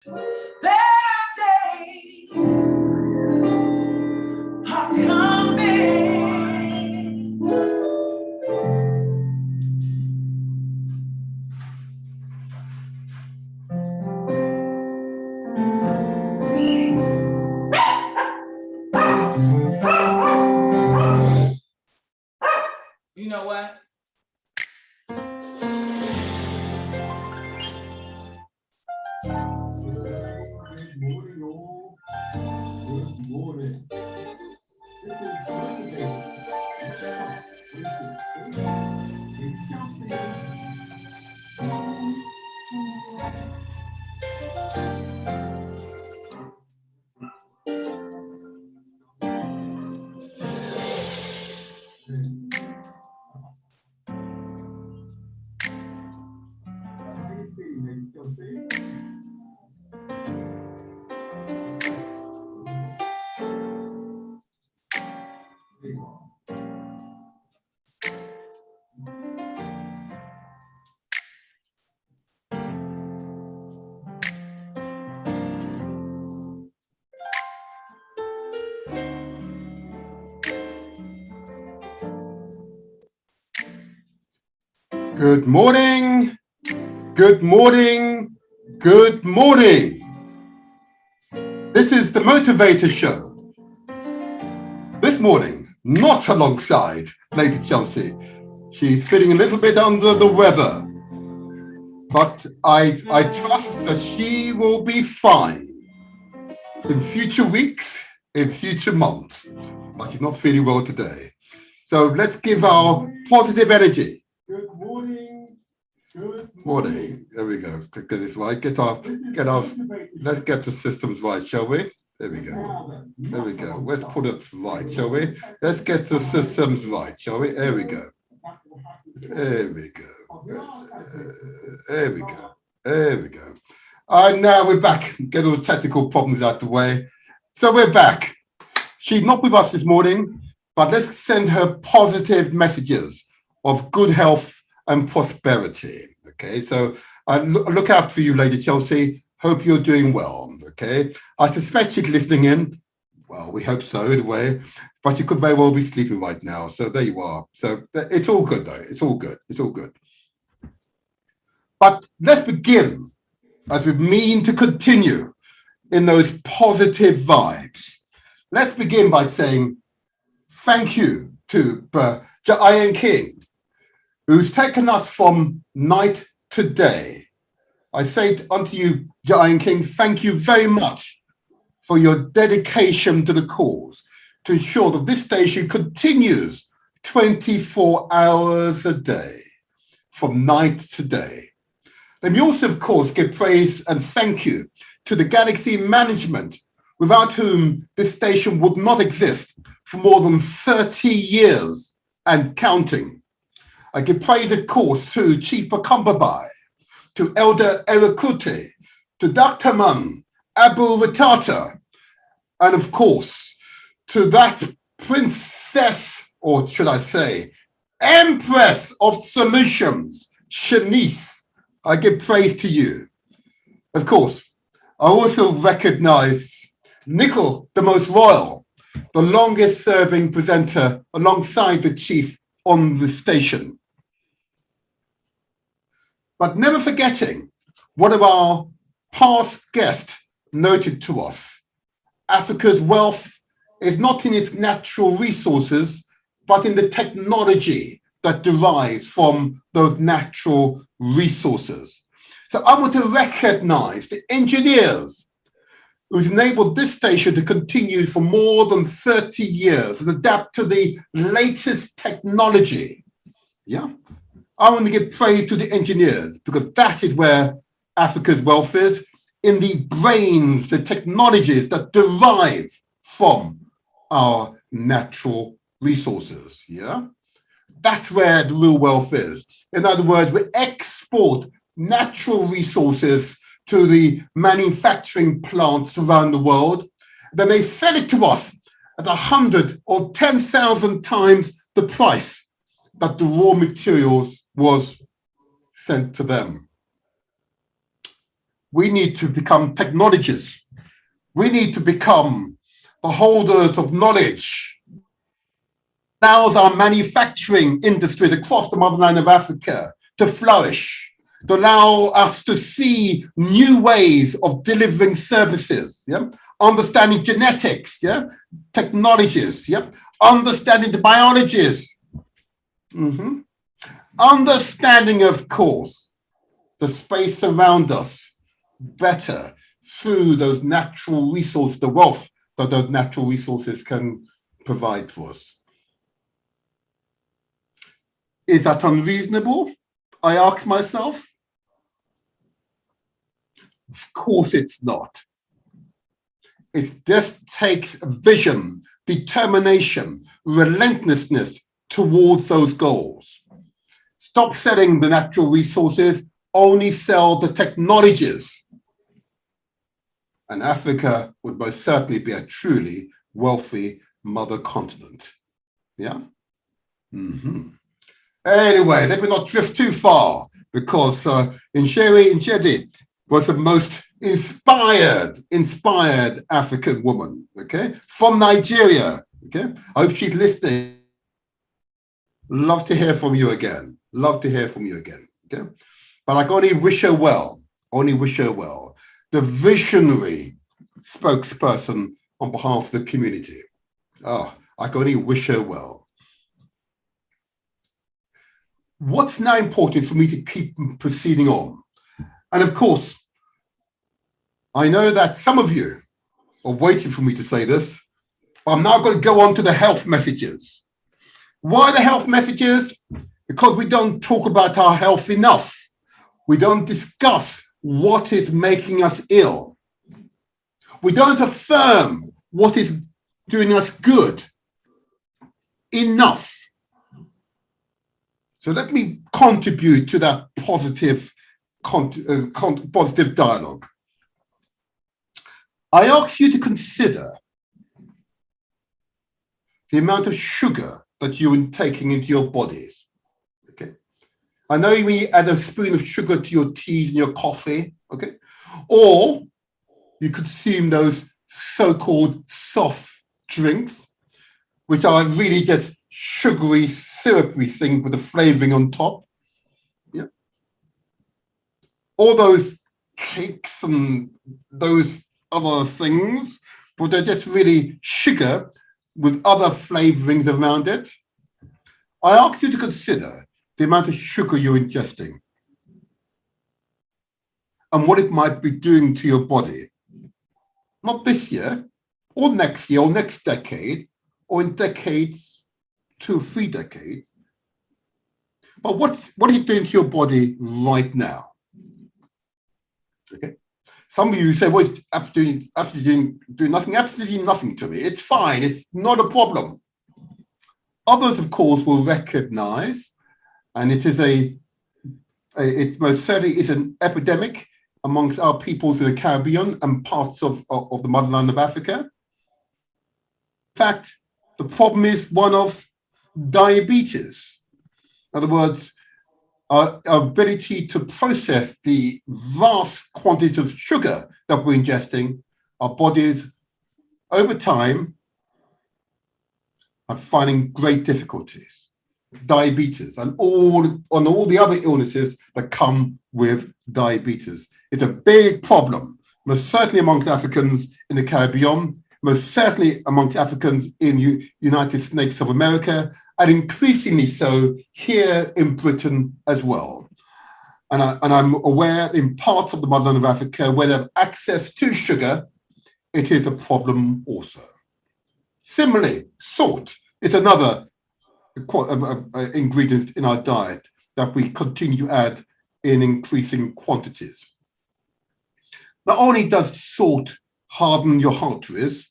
Better days are coming. You know what? Good morning, good morning, good morning. This is the Motivator Show. This morning, not alongside Lady Chelsea. She's feeling a little bit under the weather, but I trust that she will be fine in future weeks, in future months, but she's not feeling well today. So let's give our positive energy. Good morning. Good morning. There we go. Get this right. Let's get the systems right, shall we? There we go. There we go. Let's put it right, shall we? Let's get the systems right, shall we? There we go. There we go. There we go. There we go. And now we're back. Get all the technical problems out the way. So we're back. She's not with us this morning, but let's send her positive messages of good health and prosperity. Okay, so I look out for you, Lady Chelsea. Hope you're doing well. Okay, I suspect she's listening in. Well, we hope so in a way, but you could very well be sleeping right now. So there you are. So it's all good, though. It's all good. It's all good. But let's begin, as we mean to continue in those positive vibes. Let's begin by saying thank you to Ian King, who's taken us from night to day. I say unto you, Ian King, thank you very much for your dedication to the cause to ensure that this station continues 24 hours a day, from night to day. Let me also, of course, give praise and thank you to the Galaxy management, without whom this station would not exist for more than 30 years and counting. I give praise, of course, to Chief Akambabai, to Elder Erakute, to Dr. Man, Abu Ratata, and of course, to that princess, or should I say, Empress of Solutions, Shanice. I give praise to you. Of course, I also recognize Nickel, the most royal, the longest serving presenter alongside the chief on the station. But never forgetting one of our past guests noted to us, Africa's wealth is not in its natural resources, but in the technology that derives from those natural resources. So I want to recognize the engineers who's enabled this station to continue for more than 30 years and adapt to the latest technology. Yeah. I want to give praise to the engineers, because that is where Africa's wealth is, in the brains, the technologies that derive from our natural resources. Yeah, that's where the real wealth is. In other words, we export natural resources to the manufacturing plants around the world. Then they sell it to us at 100 or 10,000 times the price that the raw materials was sent to them. We need to become technologists. We need to become the holders of knowledge. Allows our manufacturing industries across the motherland of Africa to flourish, to allow us to see new ways of delivering services, understanding genetics, technologies, understanding the biologies, understanding, of course, the space around us better through those natural resources, the wealth that those natural resources can provide for us. Is that unreasonable? I ask myself. Of course it's not. It just takes vision, determination, relentlessness towards those goals. Stop selling the natural resources, only sell the technologies. And Africa would most certainly be a truly wealthy mother continent. Yeah? Anyway, let me not drift too far, because Nsheri was the most inspired African woman, okay, from Nigeria, okay? I hope she's listening. Love to hear from you again. Love to hear from you again, okay? But I can only wish her well, The visionary spokesperson on behalf of the community. Oh, I can only wish her well. What's now important for me to keep proceeding on? And of course, I know that some of you are waiting for me to say this, but I'm now going to go on to the health messages. Why the health messages? Because we don't talk about our health enough. We don't discuss what is making us ill. We don't affirm what is doing us good enough. So let me contribute to that positive dialogue. I ask you to consider the amount of sugar that you're taking into your bodies. Okay, I know you may add a spoon of sugar to your tea and your coffee. Okay, or you consume those so-called soft drinks, which are really just sugary, syrupy thing with the flavoring on top. Yeah. All those cakes and those other things, but they're just really sugar with other flavorings around it. I ask you to consider the amount of sugar you're ingesting and what it might be doing to your body. Not this year, or next year, or next decade, or in decades, 2 or 3 decades. But what are you doing to your body right now? Okay. Some of you say, well, it's absolutely doing nothing, absolutely nothing to me. It's fine, it's not a problem. Others, of course, will recognize, and it most certainly is an epidemic amongst our peoples in the Caribbean and parts of the motherland of Africa. In fact, the problem is one of diabetes. In other words, our ability to process the vast quantities of sugar that we're ingesting, our bodies over time are finding great difficulties. Diabetes and all the other illnesses that come with diabetes. It's a big problem, most certainly amongst Africans in the Caribbean, most certainly amongst Africans in the United States of America, and increasingly so here in Britain as well. And I'm aware in parts of the motherland of Africa where they have access to sugar, it is a problem also. Similarly, salt is another ingredient in our diet that we continue to add in increasing quantities. Not only does salt harden your arteries,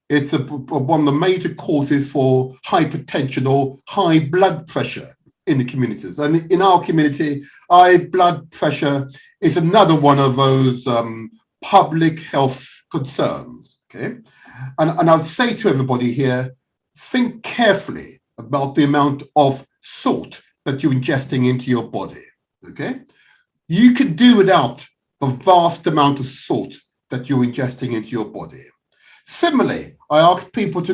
it's one of the major causes for hypertension or high blood pressure in the communities. And in our community, high blood pressure is another one of those public health concerns, okay? And I would say to everybody here, think carefully about the amount of salt that you're ingesting into your body, okay? You can do without the vast amount of salt that you're ingesting into your body. Similarly, I ask people to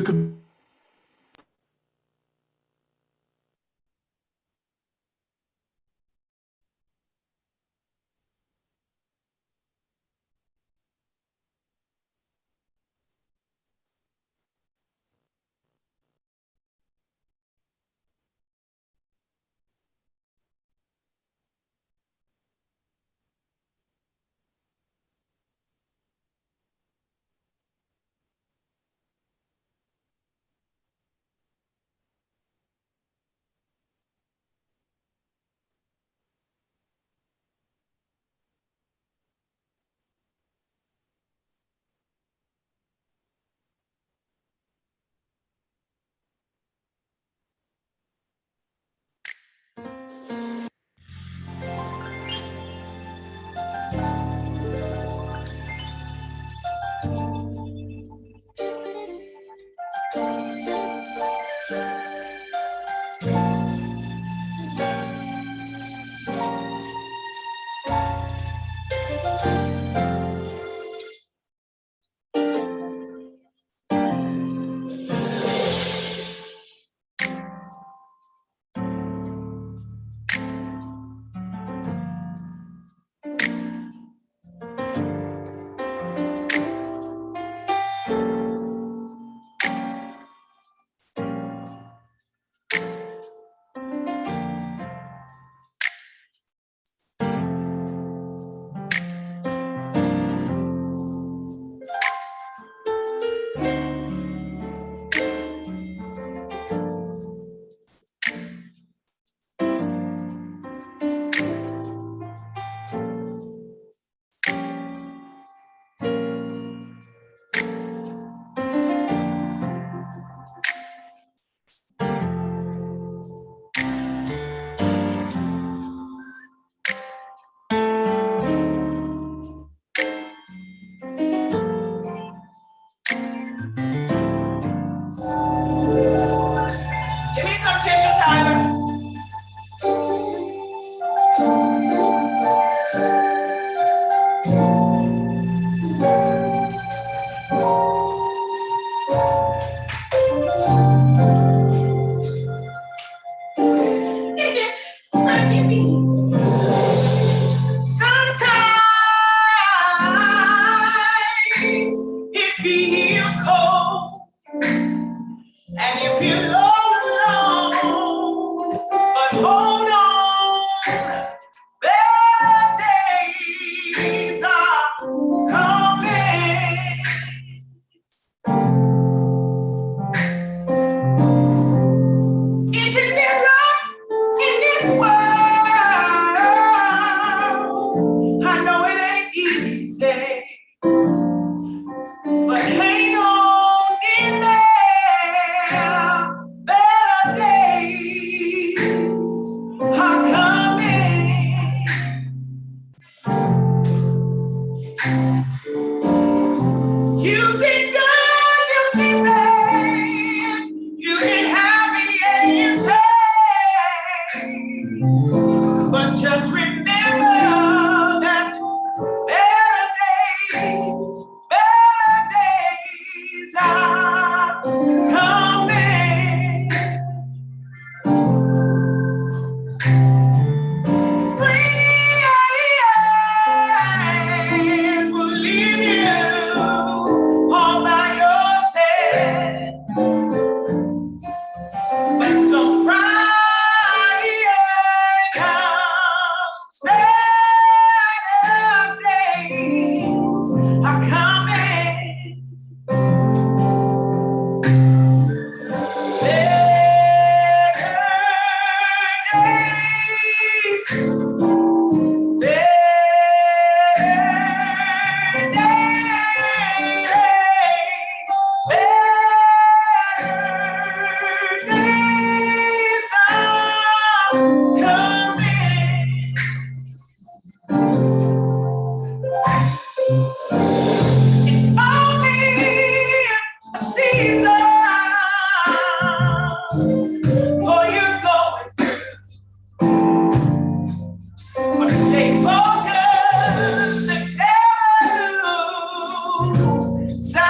side.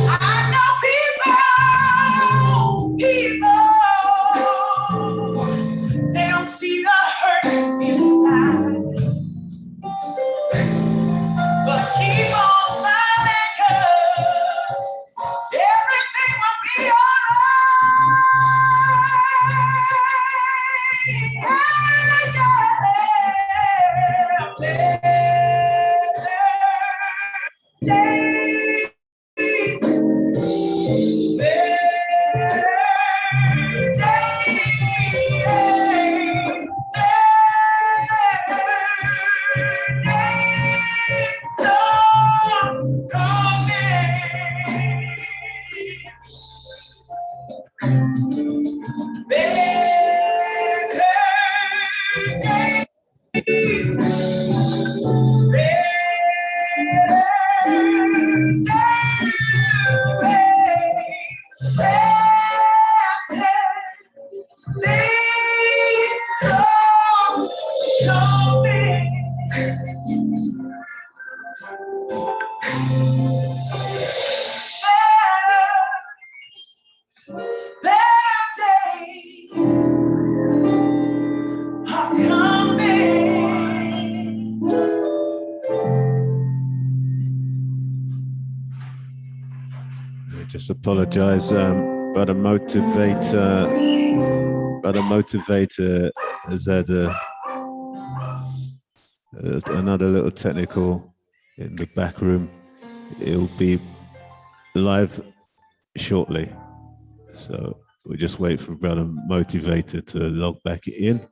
I know people, they don't see the hurt inside, but keep on smiling 'cause everything will be Just apologize, Brother Motivator has had another little technical in the back room. It'll be live shortly, so we'll just wait for Brother Motivator to log back in.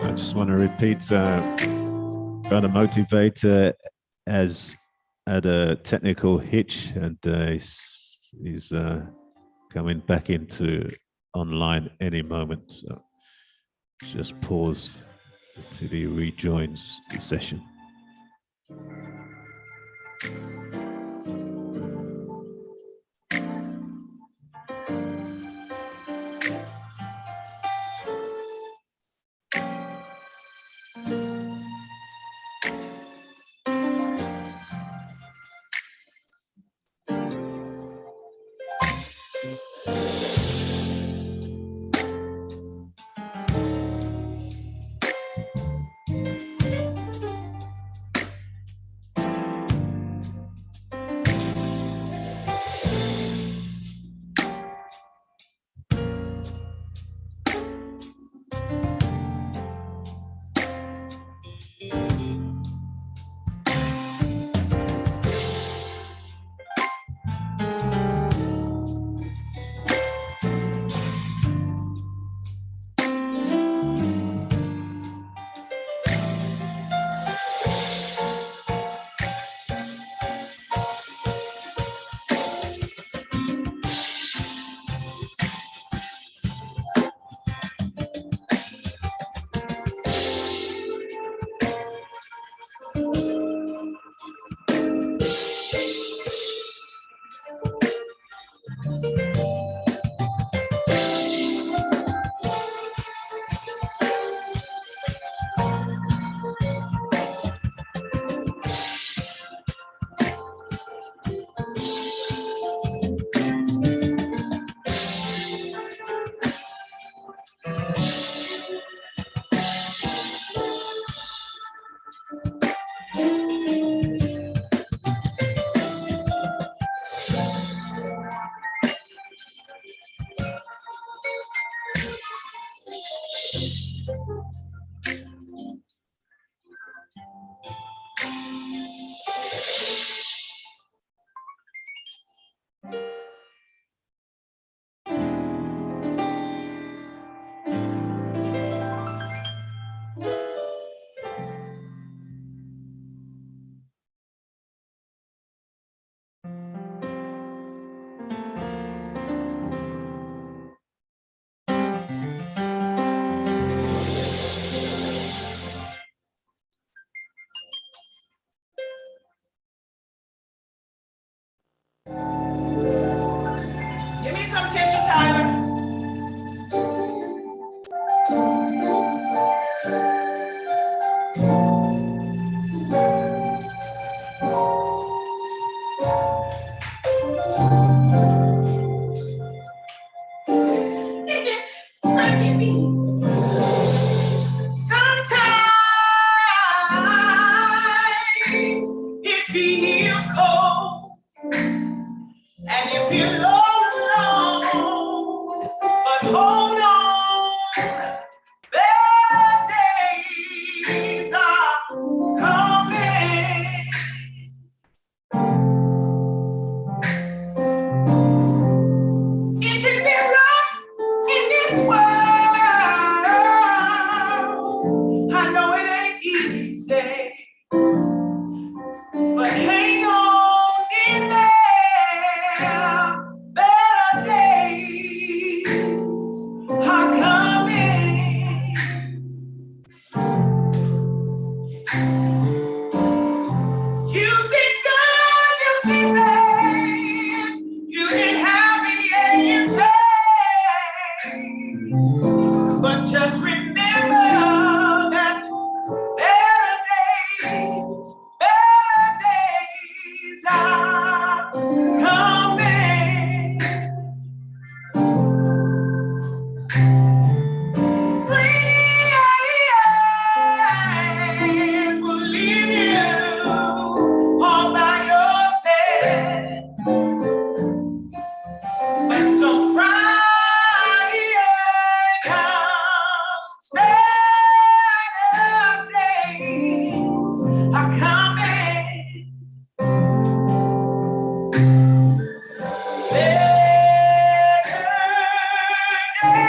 I just want to repeat, Brother Motivator has had a technical hitch, and he's coming back into online any moment. So just pause until he rejoins the session. feels cold, and you feel all alone, but hold on, better days are coming. It can be rough in this world. I know it ain't easy, but hang on in there. Better days are coming. You see good, you see bad, you get happy and you sad, but just remember that better days are coming. Friends will leave you all by yourself, but don't cry, it comes. Better days are coming. Better days.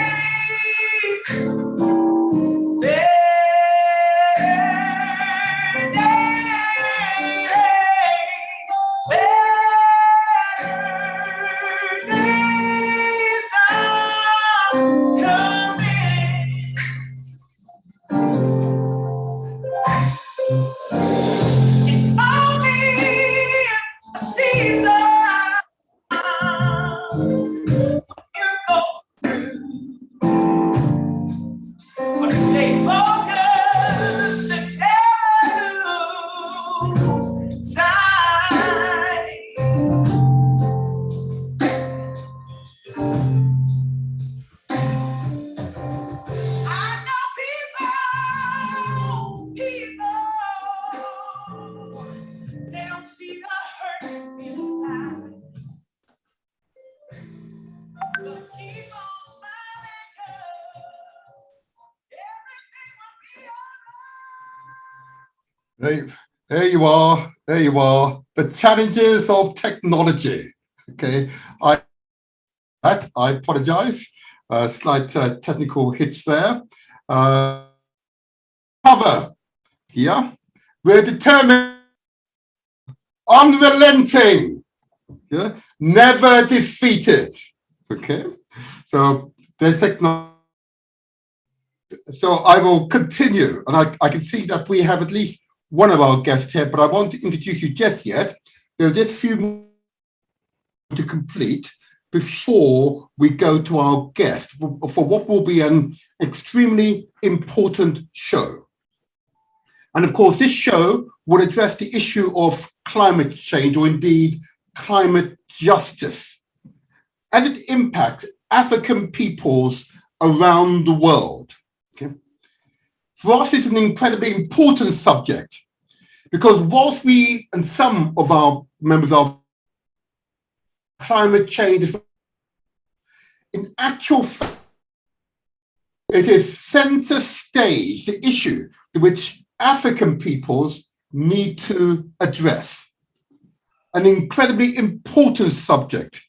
It's only a season you go through, but stay focused and never lose sight. I know people, they don't see the hurt you feel inside, but keep on smiling 'cause everything will be alright. There you are. There you are. The challenges of technology. Okay. I apologize. Slight technical hitch there. Cover here. We're determined, unrelenting, yeah? Never defeated. Okay. So the technology. So I will continue, and I can see that we have at least one of our guests here, but I won't introduce you just yet. There are just a few more to complete before we go to our guest for what will be an extremely important show. And of course, this show will address the issue of climate change, or indeed climate justice, as it impacts African peoples around the world. Okay? For us, it's an incredibly important subject, because whilst we and some of our members of climate change, in actual fact, it is center stage, the issue which African peoples need to address. An incredibly important subject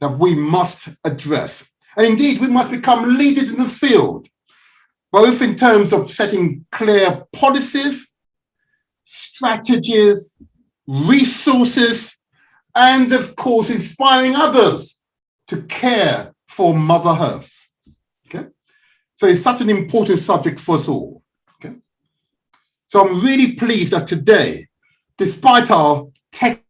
that we must address. And indeed, we must become leaders in the field, both in terms of setting clear policies, strategies, resources, and of course, inspiring others to care for Mother Earth. Okay? So it's such an important subject for us all. Okay? So I'm really pleased that today, despite our tech,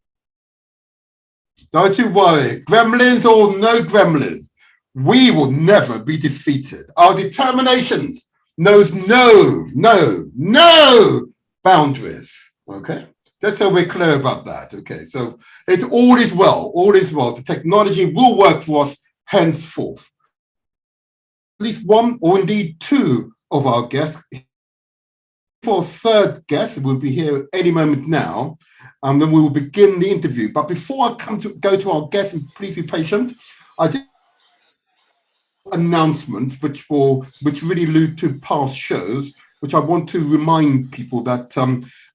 don't you worry, gremlins or no gremlins, we will never be defeated. Our determination knows no boundaries. Okay? Just so we're clear about that. Okay, so it's all is well, all is well. The technology will work for us henceforth. At least one or indeed two of our guests. For a third guest, will be here any moment now. and then we will begin the interview. But before I go to our guest, and please be patient, I did announcements which really allude to past shows, which I want to remind people that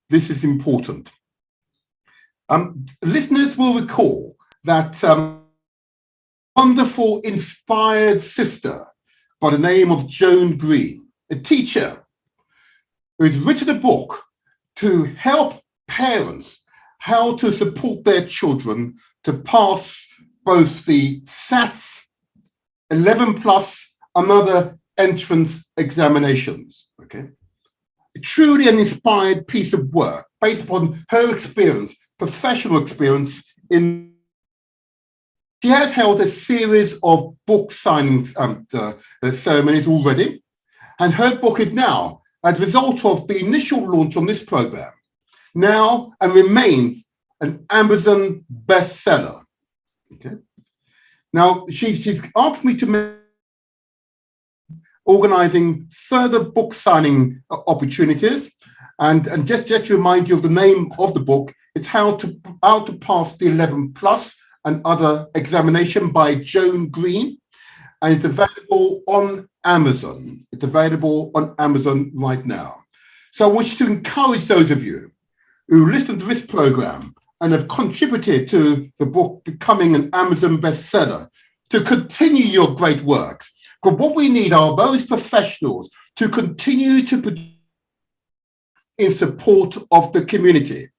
this is important. Listeners will recall that wonderful, inspired sister by the name of Joan Green, a teacher who has written a book to help parents how to support their children to pass both the SATs, 11 plus, and other entrance examinations. Okay, truly an inspired piece of work based upon her experience, professional experience in. She has held a series of book signing ceremonies already, and her book is now, as a result of the initial launch on this program, now and remains an Amazon bestseller. Okay. Now, she's asked me to organizing further book signing opportunities, and just to remind you of the name of the book, it's How to Pass the 11 Plus and Other Examination by Joan Green, and it's available on Amazon. It's available on Amazon right now. So I wish to encourage those of you who listen to this program and have contributed to the book becoming an Amazon bestseller to continue your great works. But what we need are those professionals to continue to produce in support of the community.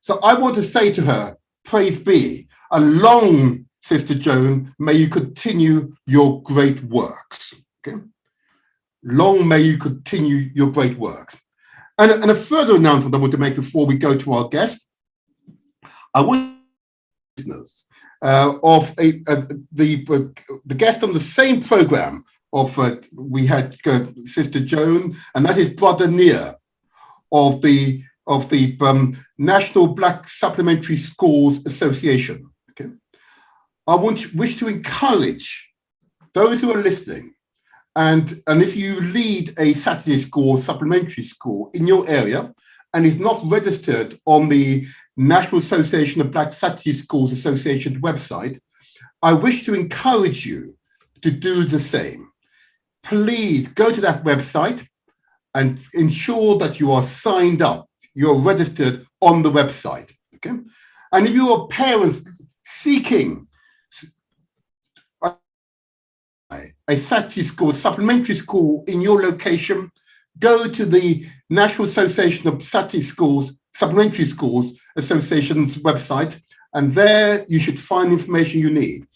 So I want to say to her, praise be, and long, Sister Joan, may you continue your great works. Okay? Long may you continue your great works. And a further announcement I want to make before we go to our guest. I want listeners of the guest on the same program of we had Sister Joan, and that is Brother Nia of the National Black Supplementary Schools Association. Okay, I wish to encourage those who are listening, and if you lead a Saturday school or supplementary school in your area and is not registered on the National Association of Black Saturday Schools Association website, I wish to encourage you to do the same. Please go to that website and ensure that you are signed up, you're registered on the website. Okay, and if you are parents seeking a Saturday school, supplementary school in your location, go to the National Association of Saturday Schools, Supplementary Schools Association's website, and there you should find information you need. If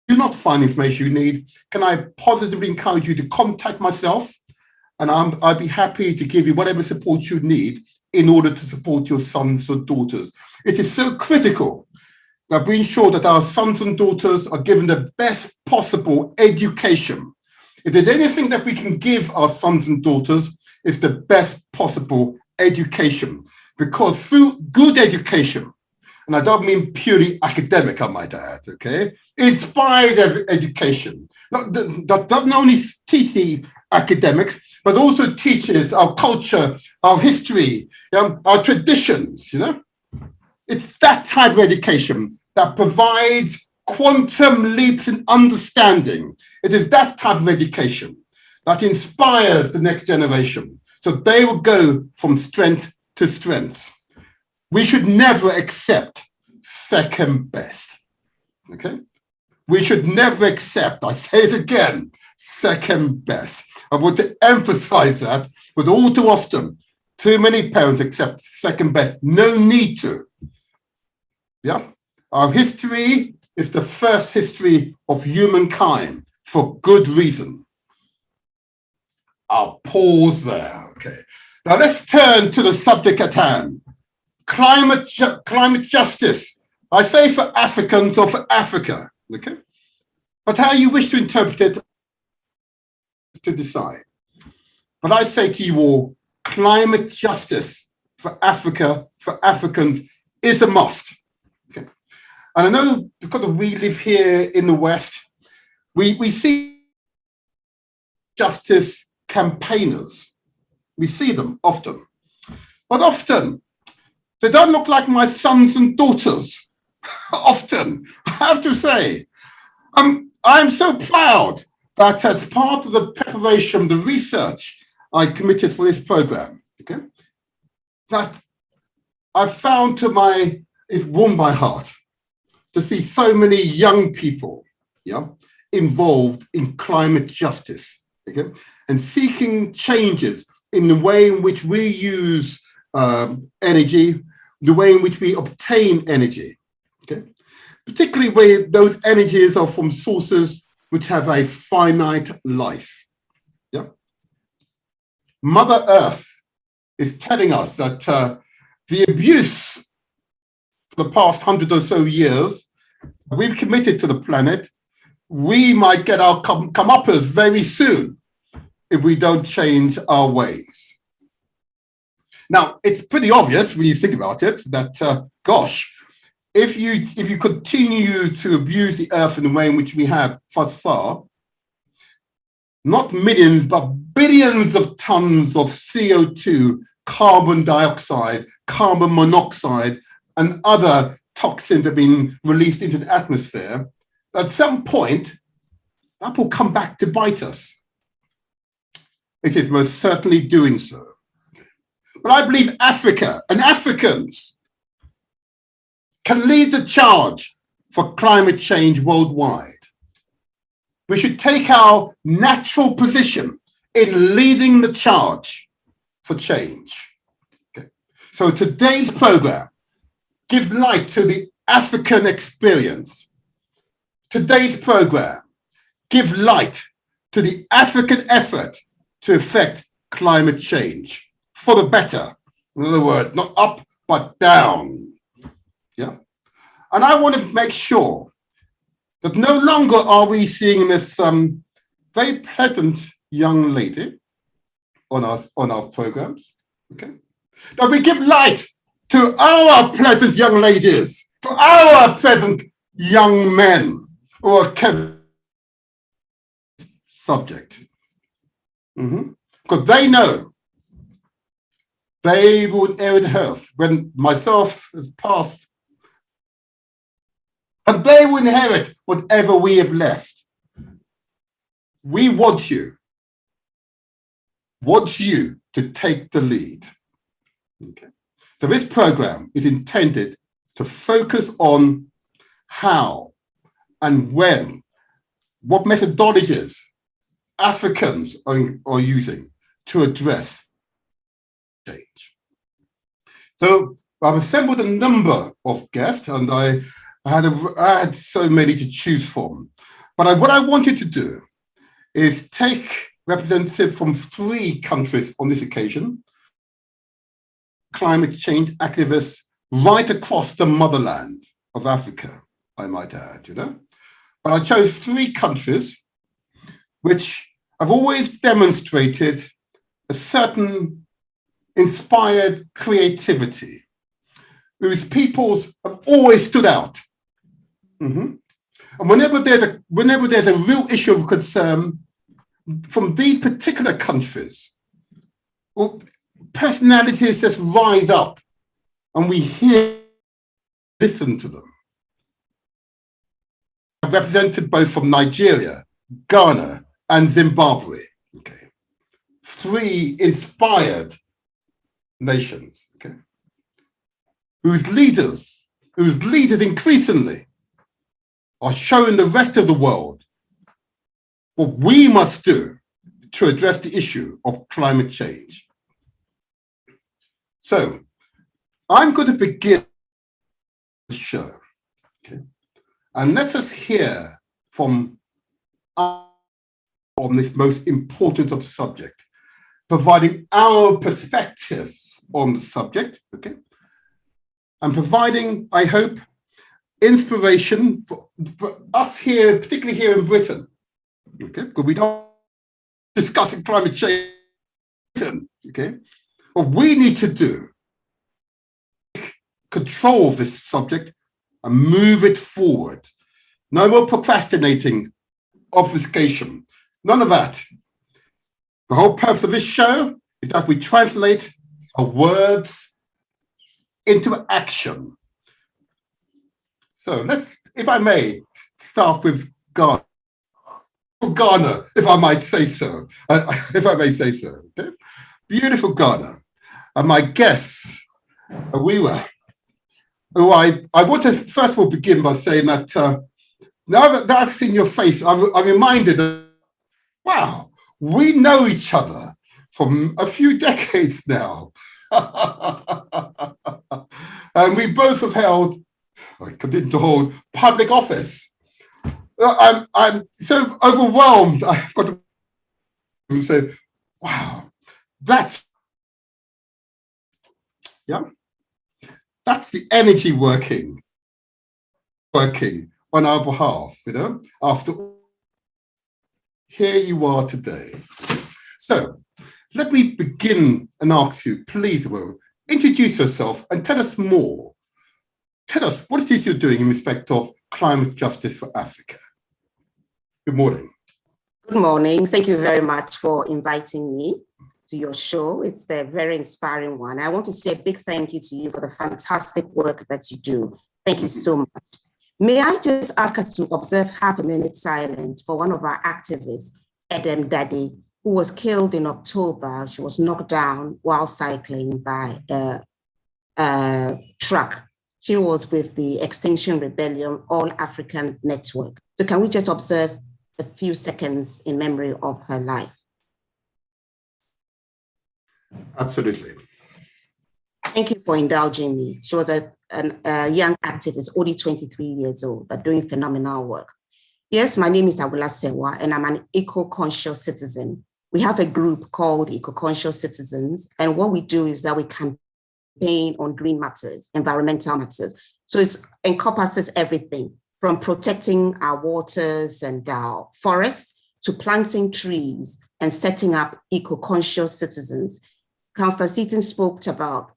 you do not find information you need, can I positively encourage you to contact myself, and I'd be happy to give you whatever support you need in order to support your sons or daughters. It is so critical that we ensure that our sons and daughters are given the best possible education. If there's anything that we can give our sons and daughters, it's the best possible education. Because through good education, and I don't mean purely academic, I might add, okay? Inspired education. That doesn't only teach the academics, but also teaches our culture, our history, our traditions, you know? It's that type of education that provides quantum leaps in understanding. It is that type of education that inspires the next generation, so they will go from strength to strength. We should never accept second best, okay? We should never accept, I say it again, second best. I want to emphasize that, but all too often, too many parents accept second best. No need to. Yeah, our history is the first history of humankind for good reason. I'll pause there. Okay. Now let's turn to the subject at hand. Climate justice. I say for Africans or for Africa. Okay. But how you wish to interpret it to decide. But I say to you all, climate justice for Africa, for Africans, is a must. Okay. And I know because we live here in the West, we see justice campaigners. We see them often. But often, They don't look like my sons and daughters, often, I have to say. I'm so proud that as part of the preparation, the research I committed for this program, okay, that I found it warmed my heart to see so many young people, yeah, involved in climate justice, okay, and seeking changes in the way in which we use energy, the way in which we obtain energy, okay, particularly where those energies are from sources which have a finite life. Yeah, Mother Earth is telling us that the abuse for the past 100 or so years we've committed to the planet, we might get our comeuppance very soon if we don't change our ways. Now, it's pretty obvious when you think about it that, gosh, if you continue to abuse the earth in the way in which we have thus far, not millions, but billions of tons of CO2, carbon dioxide, carbon monoxide, and other toxins have been released into the atmosphere, at some point, that will come back to bite us. It is most certainly doing so. But I believe Africa and Africans can lead the charge for climate change worldwide. We should take our natural position in leading the charge for change. Okay. So today's program gives light to the African experience. Today's program gives light to the African effort to effect climate change for the better. In other words, not up, but down. Yeah. And I want to make sure that no longer are we seeing this very pleasant young lady on our programs, okay? That we give light to our pleasant young ladies, to our pleasant young men who are kept subject. Because they know they will inherit earth when myself has passed, and they will inherit whatever we have left. We want you to take the lead. Okay. So this program is intended to focus on how and when, what methodologies Africans are using to address change. So I've assembled a number of guests, and I had so many to choose from. But what I wanted to do is take representatives from 3 countries on this occasion, climate change activists right across the motherland of Africa, I might add, you know. But I chose 3 countries which have always demonstrated a certain inspired creativity, whose peoples have always stood out. And whenever there's a real issue of concern from these particular countries, well, personalities just rise up and we listen to them. Represented both from Nigeria, Ghana, and Zimbabwe. Okay. 3 inspired nations, okay, whose leaders increasingly are showing the rest of the world what we must do to address the issue of climate change. So I'm going to begin the show, okay, and let us hear from us on this most important of subject, providing our perspectives on the subject, okay, and providing, I hope, inspiration for us here, particularly here in Britain, okay, because we don't discuss climate change, okay. What we need to do, control of this subject and move it forward. No more procrastinating, obfuscation, none of that. The whole purpose of this show is that we translate our words into action. So let's, if I may, start with Ghana. Ghana, if I might say so, if I may say so. Beautiful Ghana. And my guests, who I want to first of all begin by saying that now that I've seen your face, I'm reminded that, wow, we know each other from a few decades now. And we both have held, I continue to hold public office. I'm so overwhelmed. I've got to say, wow, that's the energy working on our behalf, after here you are today. So let me begin and ask you, please, Will, introduce yourself and tell us more. Tell us what it is you're doing in respect of climate justice for Africa. Good morning. Good morning. Thank you very much for inviting me to your show. It's a very inspiring one. I want to say a big thank you to you for the fantastic work that you do. Thank you so much. May I just ask us to observe half a minute silence for one of our activists, Edem Daddy, who was killed in October. She was knocked down while cycling by a truck. She was with the Extinction Rebellion All African Network. So can we just observe a few seconds in memory of her life? Absolutely. Thank you for indulging me. She was a young activist, only 23 years old, but doing phenomenal work. Yes, my name is Awula Sewa, and I'm an eco-conscious citizen. We have a group called Eco-Conscious Citizens, and what we do is that we campaign on green matters, environmental matters. So it encompasses everything from protecting our waters and our forests to planting trees and setting up eco-conscious citizens. Councillor Seaton spoke about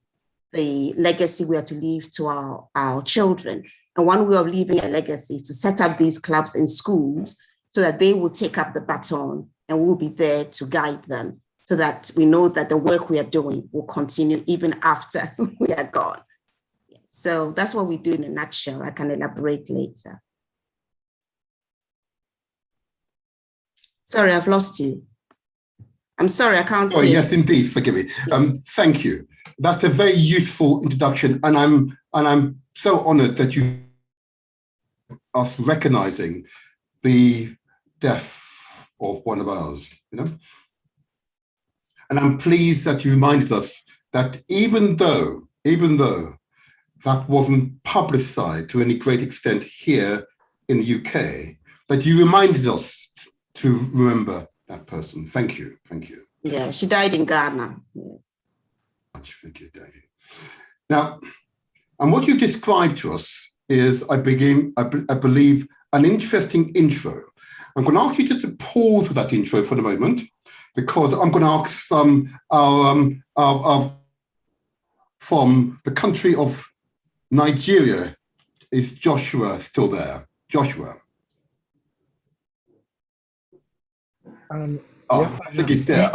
the legacy we are to leave to our children. And one way of leaving a legacy is to set up these clubs in schools so that they will take up the baton and we'll be there to guide them so that we know that the work we are doing will continue even after we are gone. So that's what we do in a nutshell. I can elaborate later. Sorry, I've lost you. I'm sorry, I can't see. Yes, indeed, forgive me. Thank you. That's a very useful introduction, and I'm so honoured that you are recognizing the death of one of ours, And I'm pleased that you reminded us that even though that wasn't publicized to any great extent here in the UK, that you reminded us to remember that person. Thank you. Yeah, she died in Ghana. Yes. Thank you, Dave. Now, and what you described to us is, I believe, an interesting intro. I'm going to ask you just to pause for that intro for the moment, because I'm going to ask from the country of Nigeria, is Joshua still there? Joshua. I think he's there.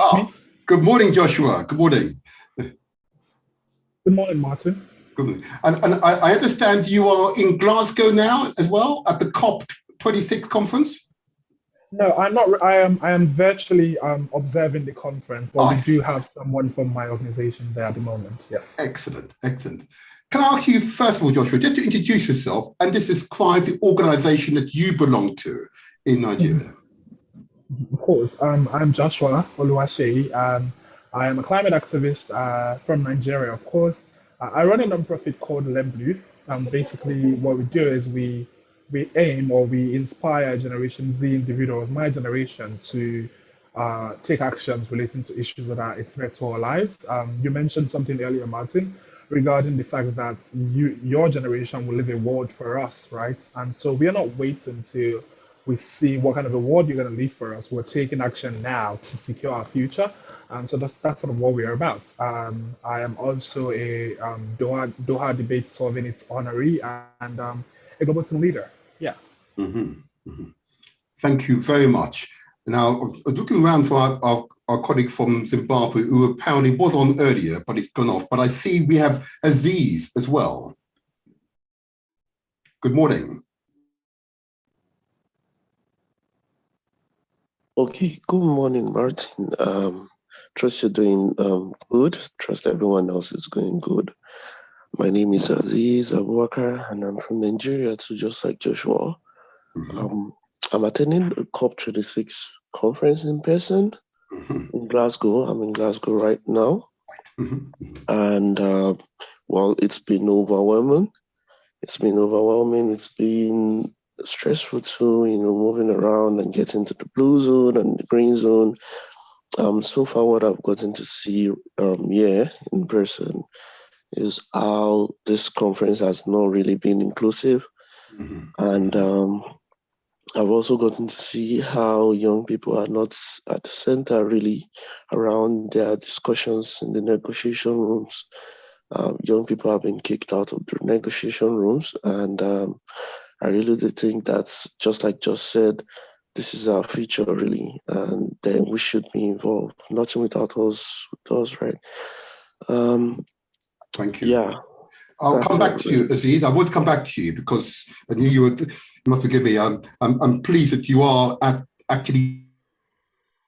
Good morning, Joshua. Good morning. Good morning, Martin. Good morning. And I understand you are in Glasgow now as well at the COP26 conference? No, I'm not. I am virtually observing the conference, but we do have someone from my organization there at the moment. Yes. Excellent. Can I ask you, first of all, Joshua, just to introduce yourself and just describe the organization that you belong to in Nigeria? Of course. I'm Joshua Oluwaseyi. I am a climate activist from Nigeria, of course. I run a nonprofit called Lemblue. Basically, what we do is we aim, or we inspire Generation Z individuals, my generation, to take actions relating to issues that are a threat to our lives. You mentioned something earlier, Martin, regarding the fact that your generation will leave a world for us, right? And so we are not waiting till we see what kind of a world you're going to leave for us. We're taking action now to secure our future. So that's sort of what we are about. I am also a Doha debate solving its honoree and a global team leader. Yeah. Mm-hmm. Mm-hmm. Thank you very much. Now, I was looking around for our colleague from Zimbabwe, who apparently was on earlier, but it's gone off. But I see we have Aziz as well. Good morning. Okay, good morning, Martin. Trust you're doing good. Trust everyone else is going good. My name is Aziz Abubakar, and I'm from Nigeria too, just like Joshua. I'm attending the COP26 conference in person in Glasgow. I'm in Glasgow right now. And well, it's been overwhelming. It's been stressful too, moving around and getting to the blue zone and the green zone. So far, what I've gotten to see here in person is how this conference has not really been inclusive. And I've also gotten to see how young people are not at the center really around their discussions in the negotiation rooms. Young people have been kicked out of the negotiation rooms, and I really do think that's, just like Josh said, this is our future really, and then we should be involved. Nothing without us, right? Thank you. Yeah. I'll come back to you, Aziz. I would come back to you because I knew you would. You must forgive me. I'm pleased that you are actually.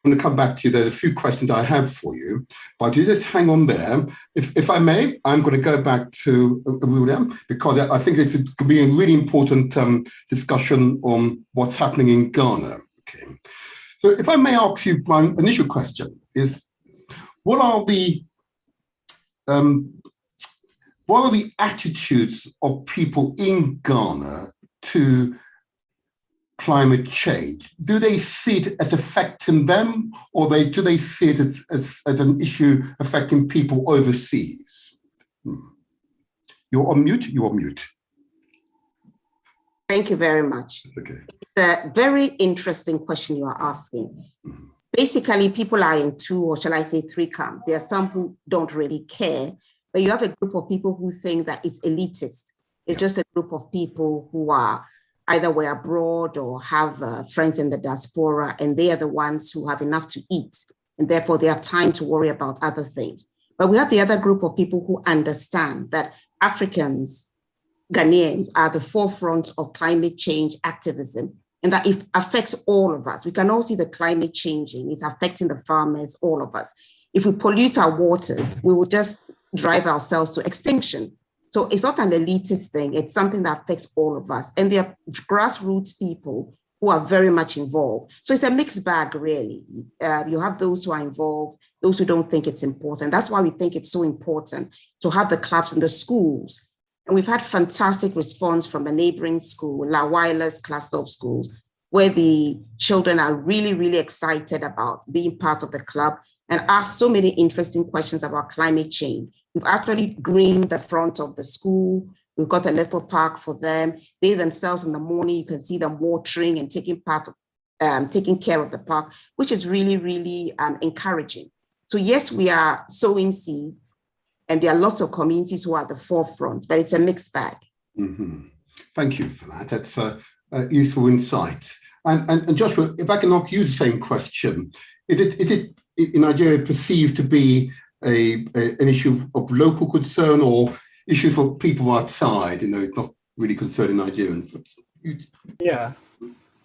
I'm going to come back to you. There's a few questions I have for you, but you just hang on there. If I may, I'm going to go back to William because I think this could be a really important discussion on what's happening in Ghana. Okay. So if I may ask you, my initial question is, what are the attitudes of people in Ghana to climate change? Do they see it as affecting them, or do they see it as an issue affecting people overseas? You're on mute. Thank you very much. Okay. It's a very interesting question you are asking. Basically, people are in two, or shall I say three camps. There are some who don't really care, but you have a group of people who think that it's elitist. It's just a group of people who are either were abroad or have friends in the diaspora, and they are the ones who have enough to eat, and therefore they have time to worry about other things. But we have the other group of people who understand that Africans, Ghanaians, are the forefront of climate change activism, and that it affects all of us. We can all see the climate changing. It's affecting the farmers, all of us. If we pollute our waters, we will just drive ourselves to extinction. So it's not an elitist thing. It's something that affects all of us. And there are grassroots people who are very much involved. So it's a mixed bag, really. You have those who are involved, those who don't think it's important. That's why we think it's so important to have the clubs in the schools. And we've had fantastic response from a neighboring school, La Weiler's cluster of schools, where the children are really, really excited about being part of the club and ask so many interesting questions about climate change. We've actually greened the front of the school. We've got a little park for them. They themselves in the morning, you can see them watering and taking care of the park, which is really, really encouraging. So yes, we are sowing seeds, and there are lots of communities who are at the forefront, but it's a mixed bag. Thank you for that. That's a useful insight. And Joshua, if I can ask you the same question, is it in Nigeria perceived to be an issue of local concern or issue for people outside? It's not really concerning Nigerians. Yeah,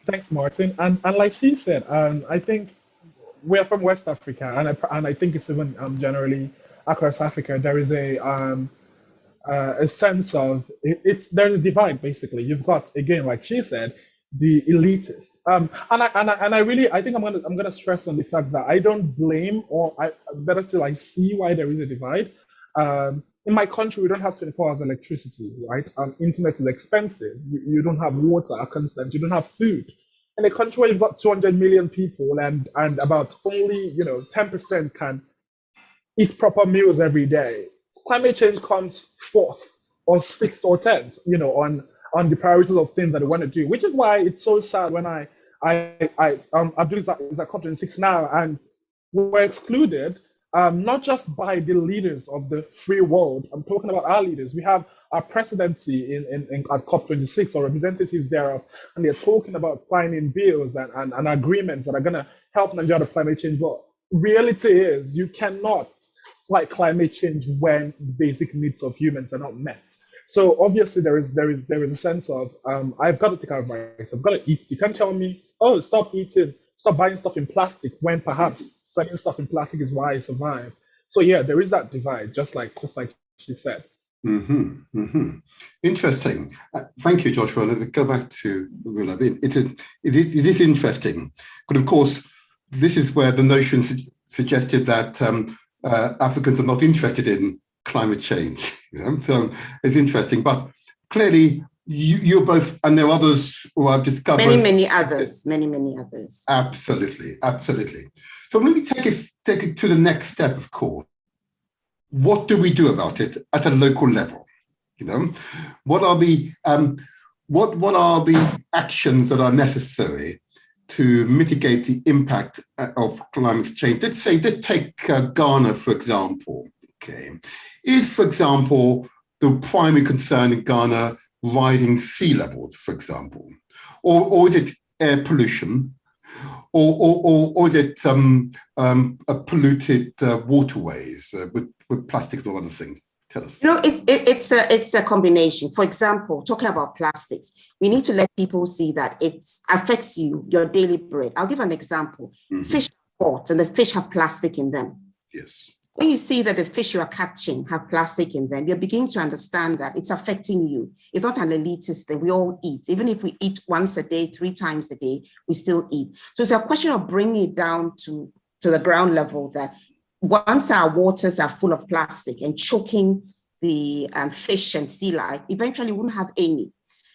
thanks, Martin. And like she said, I think we're from West Africa, and I think it's even generally across Africa. There is a sense of there's a divide basically. You've got, again, like she said, the elitist. I think I'm gonna stress on the fact that I don't blame, or better still, I see why there is a divide. In my country, we don't have 24 hours electricity, right? Internet is expensive. You don't have water constant. You don't have food. In a country where you've got 200 million people and about only 10% can eat proper meals every day, climate change comes fourth or sixth or 10th, on the priorities of things that we want to do, which is why it's so sad when I believe that it's at COP26 now, and we're excluded, not just by the leaders of the free world. I'm talking about our leaders. We have our presidency at COP26, or representatives thereof, and they're talking about signing bills and agreements that are going to help Nigeria with climate change. But reality is you cannot fight climate change when basic needs of humans are not met. So obviously there is a sense of I've got to take advice, I've got to eat. You can't tell me, oh, stop eating, stop buying stuff in plastic, when perhaps selling stuff in plastic is why I survive. So yeah, there is that divide, just like she said. Interesting. Thank you, Joshua. Let me go back to Willa. It is interesting, but of course, this is where the notion suggested that Africans are not interested in climate change. So it's interesting, but clearly you're both, and there are others who have discovered many others. Absolutely. So let me take it to the next step, of course. What do we do about it at a local level? What are the actions that are necessary to mitigate the impact of climate change? Let's take Ghana, for example. Okay, is, for example, the primary concern in Ghana rising sea levels, for example, or is it air pollution, or is it polluted waterways with plastics or other things? Tell us. It's a combination. For example, talking about plastics, we need to let people see that it affects your daily bread. I'll give an example. Fish are caught and the fish have plastic in them. Yes. When you see that the fish you are catching have plastic in them, you're beginning to understand that it's affecting you. It's not an elitist thing. We all eat. Even if we eat once a day, 3 times a day, we still eat. So it's a question of bringing it down to the ground level that once our waters are full of plastic and choking the fish and sea life, eventually we won't have any.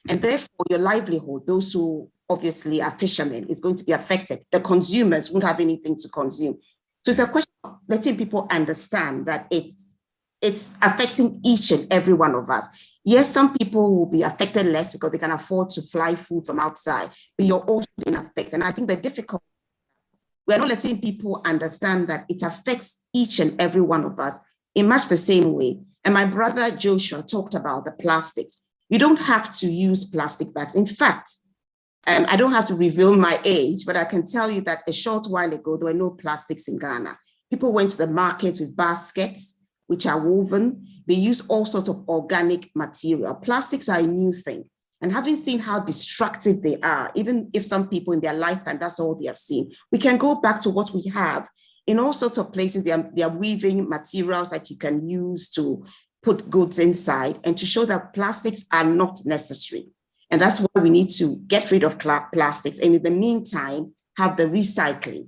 And therefore, your livelihood, those who obviously are fishermen, is going to be affected. The consumers won't have anything to consume. So it's a question of letting people understand that it's affecting each and every one of us. Yes, some people will be affected less because they can afford to fly food from outside, but you're also being affected. And I think the difficult, we're not letting people understand that it affects each and every one of us in much the same way. And my brother Joshua talked about the plastics. You don't have to use plastic bags. In fact, I don't have to reveal my age, but I can tell you that a short while ago, there were no plastics in Ghana. People went to the markets with baskets, which are woven. They use all sorts of organic material. Plastics are a new thing. And having seen how destructive they are, even if some people in their lifetime, that's all they have seen, we can go back to what we have in all sorts of places. They are weaving materials that you can use to put goods inside and to show that plastics are not necessary. And that's why we need to get rid of plastics. And in the meantime, have the recycling,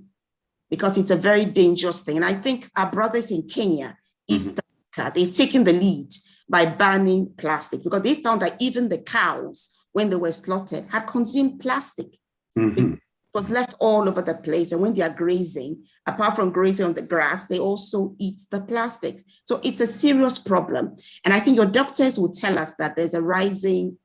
because it's a very dangerous thing. And I think our brothers in Kenya, East Africa, they've taken the lead by banning plastic, because they found that even the cows, when they were slaughtered, had consumed plastic. It was left all over the place. And when they are grazing, apart from grazing on the grass, they also eat the plastic. So it's a serious problem. And I think your doctors will tell us that there's a rising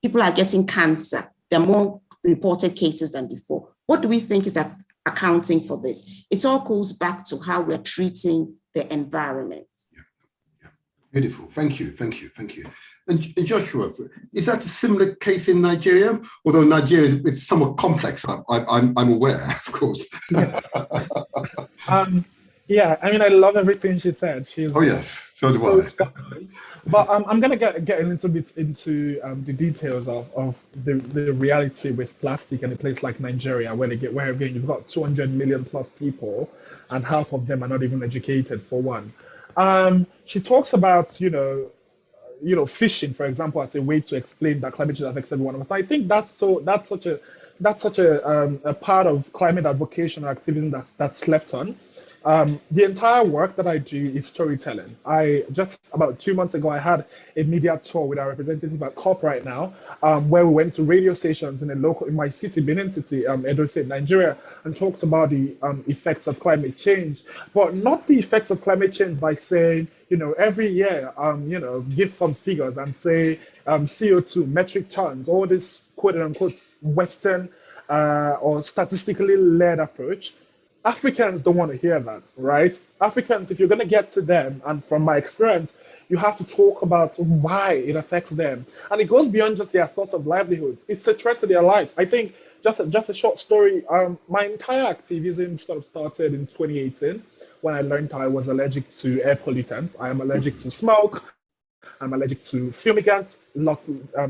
people are getting cancer. There are more reported cases than before. What do we think is accounting for this? It all goes back to how we're treating the environment. Yeah. Beautiful. Thank you. And Joshua, is that a similar case in Nigeria? Although Nigeria is somewhat complex, I'm aware, of course. Yeah, I mean, I love everything she said. Oh yes, so do I. But I'm gonna get a little bit into the details of the reality with plastic in a place like Nigeria, where again you've got 200 million plus people, and half of them are not even educated, for one. She talks about fishing, for example, as a way to explain that climate change affects every one of us. I think that's such a part of climate advocacy or activism that's slept on. The entire work that I do is storytelling. I just about 2 months ago, I had a media tour with our representative at COP right now, where we went to radio stations in my city, Benin City, Edo State, Nigeria, and talked about the effects of climate change, but not the effects of climate change by saying, every year, give some figures and say CO2, metric tons, all this quote unquote Western or statistically led approach. Africans don't want to hear that, right? Africans, if you're going to get to them, and from my experience, you have to talk about why it affects them. And it goes beyond just their source of livelihood. It's a threat to their lives. I think just a short story. My entire activism sort of started in 2018 when I learned I was allergic to air pollutants. I am allergic to smoke. I'm allergic to fumigants,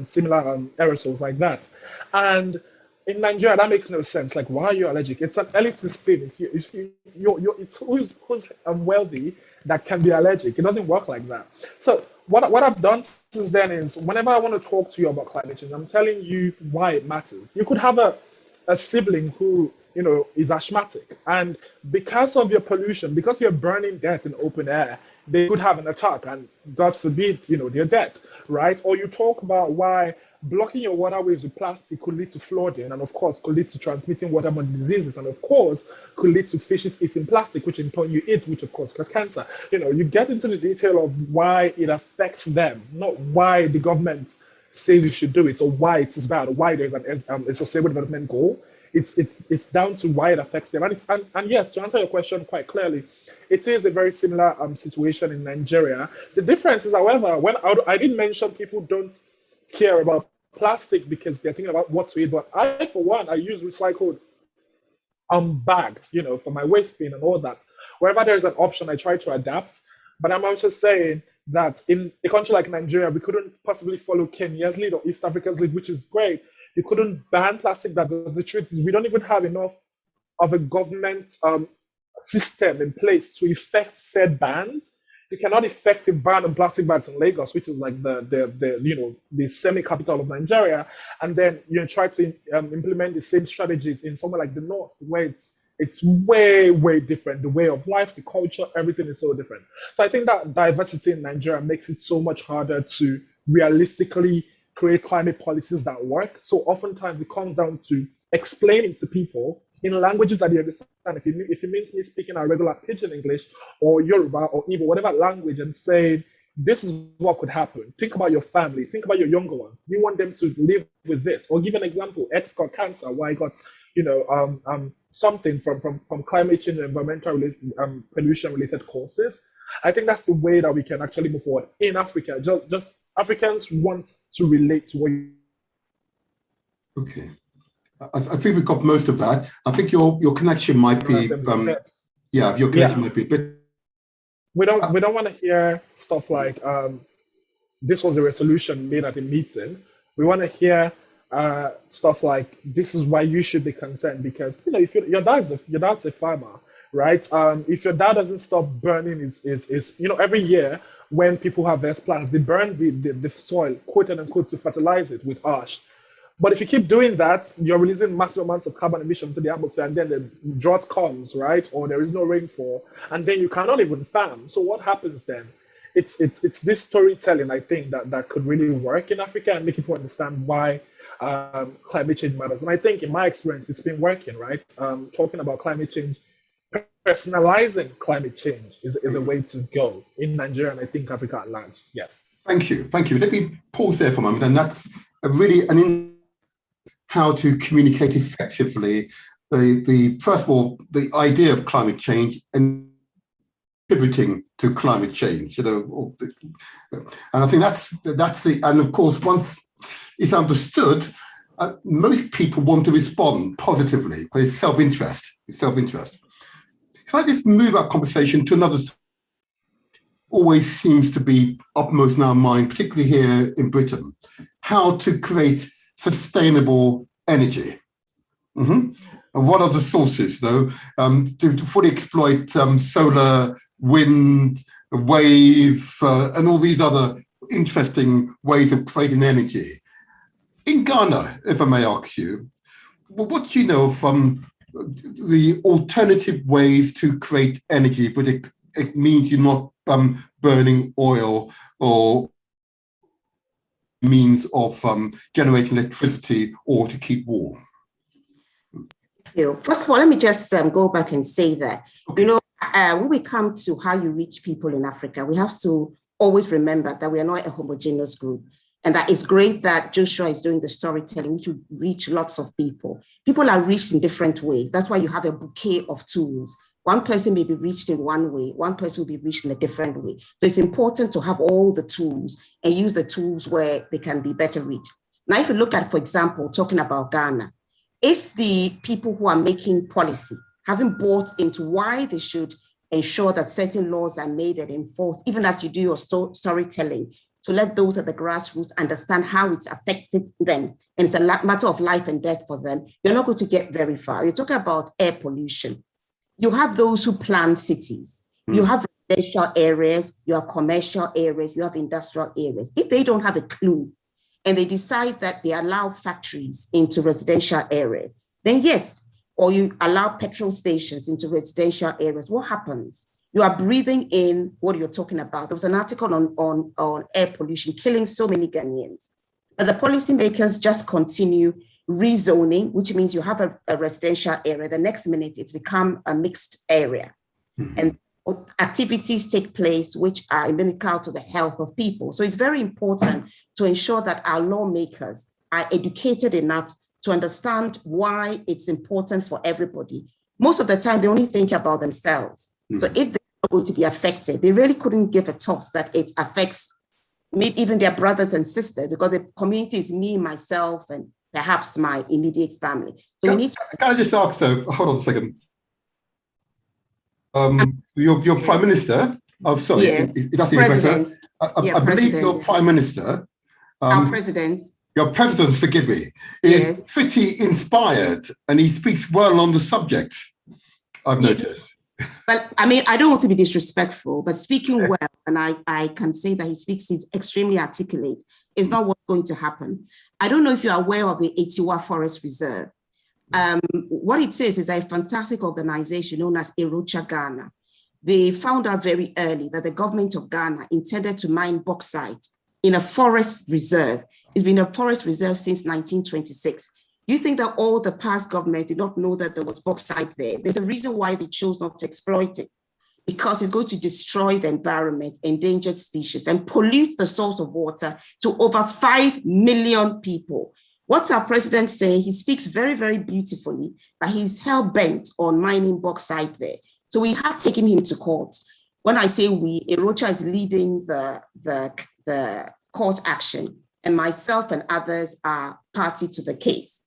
similar aerosols like that. And in Nigeria, that makes no sense. Like, why are you allergic? It's an elitist thing. It's who's wealthy that can be allergic. It doesn't work like that. So what I've done since then is whenever I want to talk to you about climate change, I'm telling you why it matters. You could have a sibling who is asthmatic, and because of your pollution, because you're burning dirt in open air, they could have an attack, and God forbid, they're dead, right? Or you talk about why blocking your waterways with plastic could lead to flooding, and of course could lead to transmitting waterborne diseases, and of course could lead to fishes eating plastic, which in turn you eat, which of course causes cancer. You get into the detail of why it affects them, not why the government says you should do it, or why it is bad, or why there's a sustainable development goal. It's down to why it affects them. And yes, to answer your question quite clearly, it is a very similar situation in Nigeria. The difference is, however, when I didn't mention people don't care about plastic because they're thinking about what to eat, but I, for one, I use recycled bags, for my waste bin and all that. Wherever there's an option, I try to adapt. But I'm also saying that in a country like Nigeria, we couldn't possibly follow Kenya's lead or East Africa's lead, which is great. You couldn't ban plastic. That the truth is we don't even have enough of a government system in place to effect said bans. You cannot effect a ban on plastic bags in Lagos, which is like the semi-capital of Nigeria, and then try to implement the same strategies in somewhere like the north, where it's way different. The way of life, the culture, everything is so different. So I think that diversity in Nigeria makes it so much harder to realistically create climate policies that work. So oftentimes it comes down to explaining to people in languages that you understand. If it means me speaking a regular pidgin English or Yoruba or Igbo, whatever language, and saying, this is what could happen. Think about your family. Think about your younger ones. You want them to live with this. Or give an example. X got cancer. Y got, something from climate change and environmental pollution related causes. I think that's the way that we can actually move forward in Africa. Just Africans want to relate to what you. Okay. I think we've got most of that. I think your connection might be your connection might be a bit. We don't want to hear stuff like this was a resolution made at a meeting. We want to hear stuff like this is why you should be concerned, because if your dad's a farmer, right? If your dad doesn't stop burning his every year when people harvest plants, they burn the soil, quote unquote, to fertilize it with ash. But if you keep doing that, you're releasing massive amounts of carbon emission to the atmosphere, and then the drought comes, right? Or there is no rainfall, and then you cannot even farm. So what happens then? It's this storytelling, I think, that could really work in Africa and make people understand why climate change matters. And I think in my experience, it's been working, right? Talking about climate change, personalizing climate change is a way to go in Nigeria, and I think Africa at large. Yes. Thank you. Let me pause there for a moment, and that's how to communicate effectively first of all, the idea of climate change and contributing to climate change, and I think that's and of course, once it's understood, most people want to respond positively, but it's self-interest. Can I just move our conversation to another always seems to be upmost in our mind, particularly here in Britain, how to create sustainable energy. And what are the sources, though, to fully exploit solar, wind, wave, and all these other interesting ways of creating energy? In Ghana, if I may ask you, what do you know from the alternative ways to create energy, but it means you're not burning oil or means of generating electricity or to keep warm? First of all, let me just go back and say that, when we come to how you reach people in Africa, we have to always remember that we are not a homogeneous group. And that it's great that Joshua is doing the storytelling to reach lots of people. People are reached in different ways. That's why you have a bouquet of tools. One person may be reached in one way, one person will be reached in a different way. So it's important to have all the tools and use the tools where they can be better reached. Now, if you look at, for example, talking about Ghana, if the people who are making policy haven't bought into why they should ensure that certain laws are made and enforced, even as you do your storytelling, to let those at the grassroots understand how it's affected them, and it's a matter of life and death for them, you're not going to get very far. You're talking about air pollution. You have those who plan cities. You have residential areas, you have commercial areas, you have industrial areas. If they don't have a clue and they decide that they allow factories into residential areas, then yes, or you allow petrol stations into residential areas, what happens? You are breathing in what you're talking about. There was an article on air pollution killing so many Ghanaians. But the policymakers just continue rezoning, which means you have a residential area. The next minute, it's become a mixed area. And activities take place which are inimical to the health of people. So it's very important to ensure that our lawmakers are educated enough to understand why it's important for everybody. Most of the time, they only think about themselves. So if they're not going to be affected, they really couldn't give a toss that it affects maybe even their brothers and sisters, because the community is me, myself, and perhaps my immediate family. So we need to— Can I just ask though, hold on a second. Your Prime Minister, sorry, yes, President. I believe your Prime Minister, our President, your President, forgive me, is pretty inspired, and he speaks well on the subject, I've noticed. But I mean, I don't want to be disrespectful, but speaking well, and I can say that he speaks, he's extremely articulate, is not what's going to happen. I don't know if you're aware of the Etiwa Forest Reserve. What it says is a fantastic organization known as Erocha Ghana. They found out very early that the government of Ghana intended to mine bauxite in a forest reserve. It's been a forest reserve since 1926. You think that all the past governments did not know that there was bauxite there? There's a reason why they chose not to exploit it, because it's going to destroy the environment, endangered species, and pollute the source of water to over 5 million people. What's our president saying? He speaks very, very beautifully, but he's hell-bent on mining bauxite there. So we have taken him to court. When I say we, Erocha is leading the court action, and myself and others are party to the case.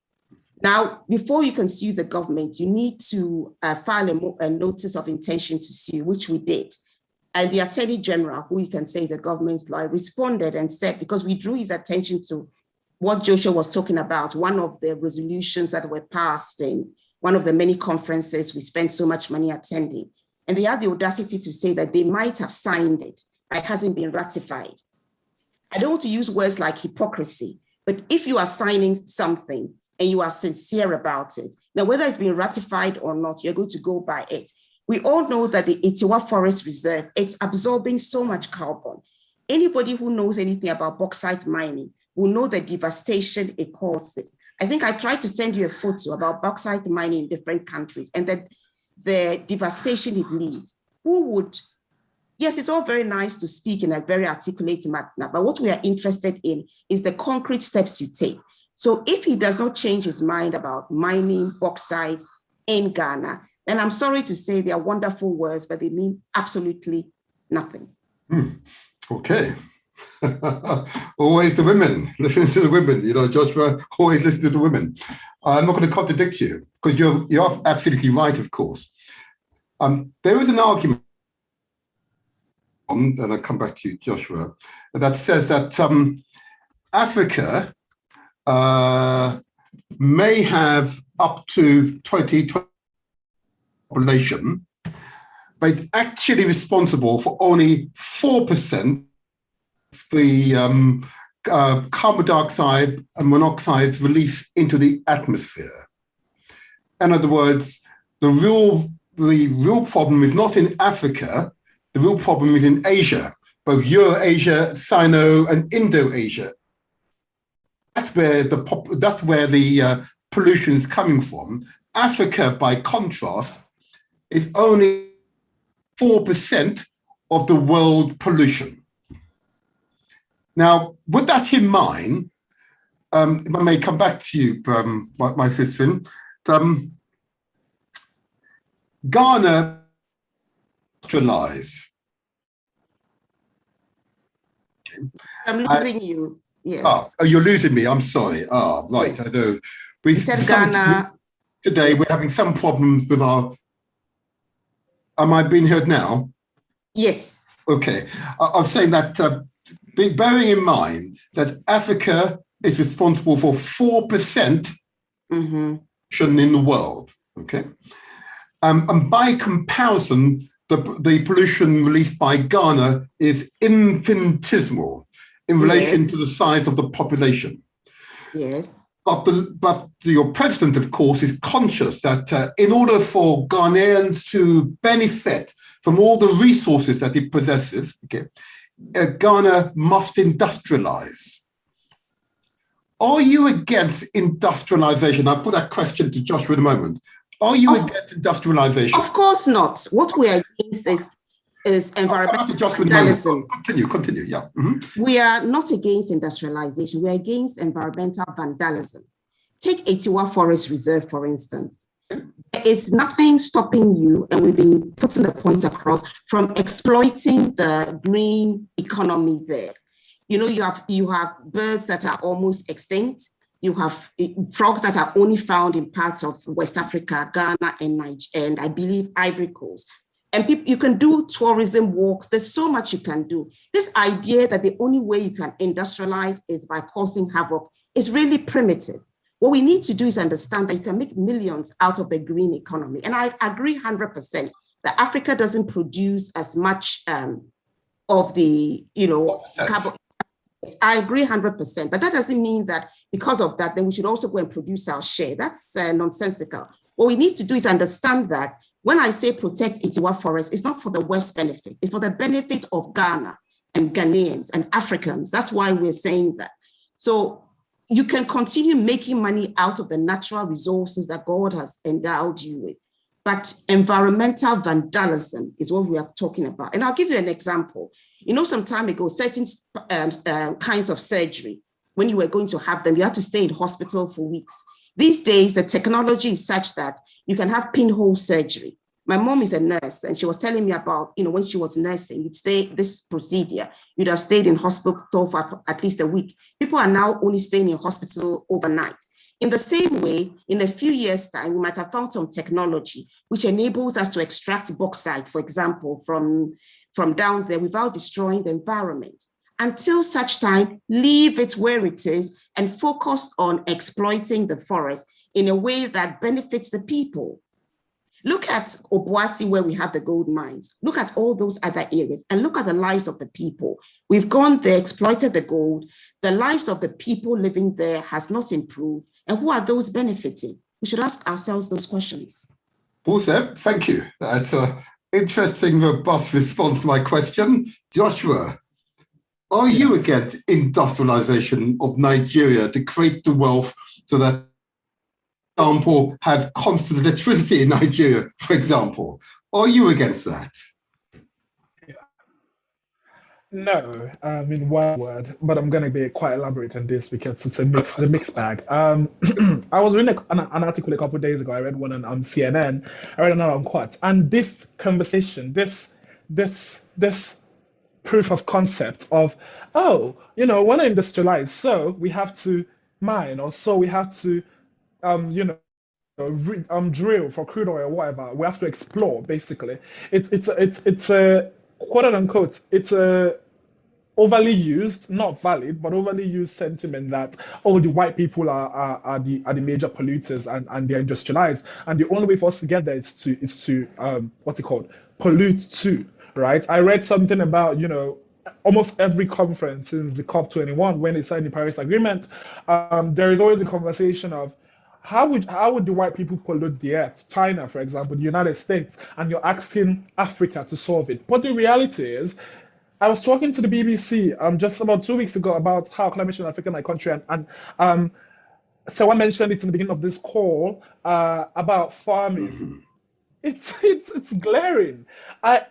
Now, before you can sue the government, you need to file a notice of intention to sue, which we did. And the Attorney General, who you can say the government's lawyer, responded and said, because we drew his attention to what Joshua was talking about, one of the resolutions that were passed in one of the many conferences we spent so much money attending. And they had the audacity to say that they might have signed it, but it hasn't been ratified. I don't want to use words like hypocrisy, but if you are signing something and you are sincere about it, now whether it's been ratified or not, you're going to go by it. We all know that the Etiwa Forest Reserve, it's absorbing so much carbon. Anybody who knows anything about bauxite mining will know the devastation it causes. I think I tried to send you a photo about bauxite mining in different countries and the devastation it leads. Who would— yes, it's all very nice to speak in a very articulate manner, but what we are interested in is the concrete steps you take. So if he does not change his mind about mining bauxite in Ghana, then I'm sorry to say they are wonderful words, but they mean absolutely nothing. Okay. Always the women. Listen to the women. You know, Joshua, always listen to the women. I'm not going to contradict you, because you're absolutely right, of course. There is an argument, and I'll come back to you, Joshua, that says that Africa may have up to 2020 population, but it's actually responsible for only 4% the carbon dioxide and monoxide released into the atmosphere. In other words, the real problem is not in Africa. The real problem is in Asia, both Eurasia, Sino, and Indo-Asia. That's where the pollution is coming from. Africa, by contrast, is only 4% of the world pollution. Now, with that in mind, if I may come back to you, my sister, Ghana industrialized. I'm losing you. Yes. Oh, you're losing me. I'm sorry. Oh, right. Yeah. I know. We You said Ghana. Today, we're having some problems with our. Am I being heard now? Yes. Okay. I'm saying that bearing in mind that Africa is responsible for 4% in the world. Okay. And by comparison, the pollution released by Ghana is infinitesimal in relation to the size of the population. Yes. But your president, of course, is conscious that in order for Ghanaians to benefit from all the resources that it possesses, okay, Ghana must industrialize. Are you against industrialization? I'll put that question to Joshua in a moment. Are you against industrialization? Of course not. What we are against is environmental vandalism. Continue, yeah. We are not against industrialization. We are against environmental vandalism. Take Etiwa Forest Reserve, for instance. There is nothing stopping you, and we've been putting the points across, from exploiting the green economy there. You know, you have birds that are almost extinct. You have frogs that are only found in parts of West Africa, Ghana, and Nigeria, and I believe Ivory Coast. And you can do tourism walks. There's so much you can do. This idea that the only way you can industrialize is by causing havoc is really primitive. What we need to do is understand that you can make millions out of the green economy. And I agree 100% that Africa doesn't produce as much of the, carbon. I agree 100%, but that doesn't mean that because of that, then we should also go and produce our share. That's nonsensical. What we need to do is understand that when I say protect Itiwa Forest, it's not for the West benefit, it's for the benefit of Ghana and Ghanaians and Africans. That's why we're saying that. So you can continue making money out of the natural resources that God has endowed you with. But environmental vandalism is what we are talking about. And I'll give you an example. You know, some time ago, certain kinds of surgery, when you were going to have them, you had to stay in hospital for weeks. These days, the technology is such that you can have pinhole surgery. My mom is a nurse, and she was telling me about, when she was nursing, you'd stay this procedure, you'd have stayed in hospital for at least a week. People are now only staying in hospital overnight. In the same way, in a few years' time, we might have found some technology which enables us to extract bauxite, for example, from down there without destroying the environment. Until such time, leave it where it is and focus on exploiting the forest in a way that benefits the people. Look at Obuasi, where we have the gold mines. Look at all those other areas and look at the lives of the people. We've gone there, exploited the gold. The lives of the people living there has not improved. And who are those benefiting? We should ask ourselves those questions. Paul, thank you. That's an interesting, robust response to my question. Joshua, are you against industrialization of Nigeria to create the wealth so that, for example, have constant electricity in Nigeria, for example? Are you against that? No, in one word, but I'm going to be quite elaborate on this because it's a mixed bag. I was reading an article a couple of days ago. I read one on CNN. I read another on Quartz, and this conversation, this proof of concept of, want to industrialize, so we have to mine, or so we have to, drill for crude oil or whatever. We have to explore. Basically, it's a quote unquote, it's a overly used, not valid, but overly used sentiment that the white people are the major polluters and they're industrialized, and the only way for us to get there is to pollute too, right? I read something about almost every conference since the COP21 when they signed the Paris Agreement, there is always a conversation of how would the white people pollute the earth? China, for example, the United States, and you're asking Africa to solve it. But the reality is, I was talking to the BBC just about 2 weeks ago about how climate change affected my country, and someone mentioned it in the beginning of this call about farming. It's glaring.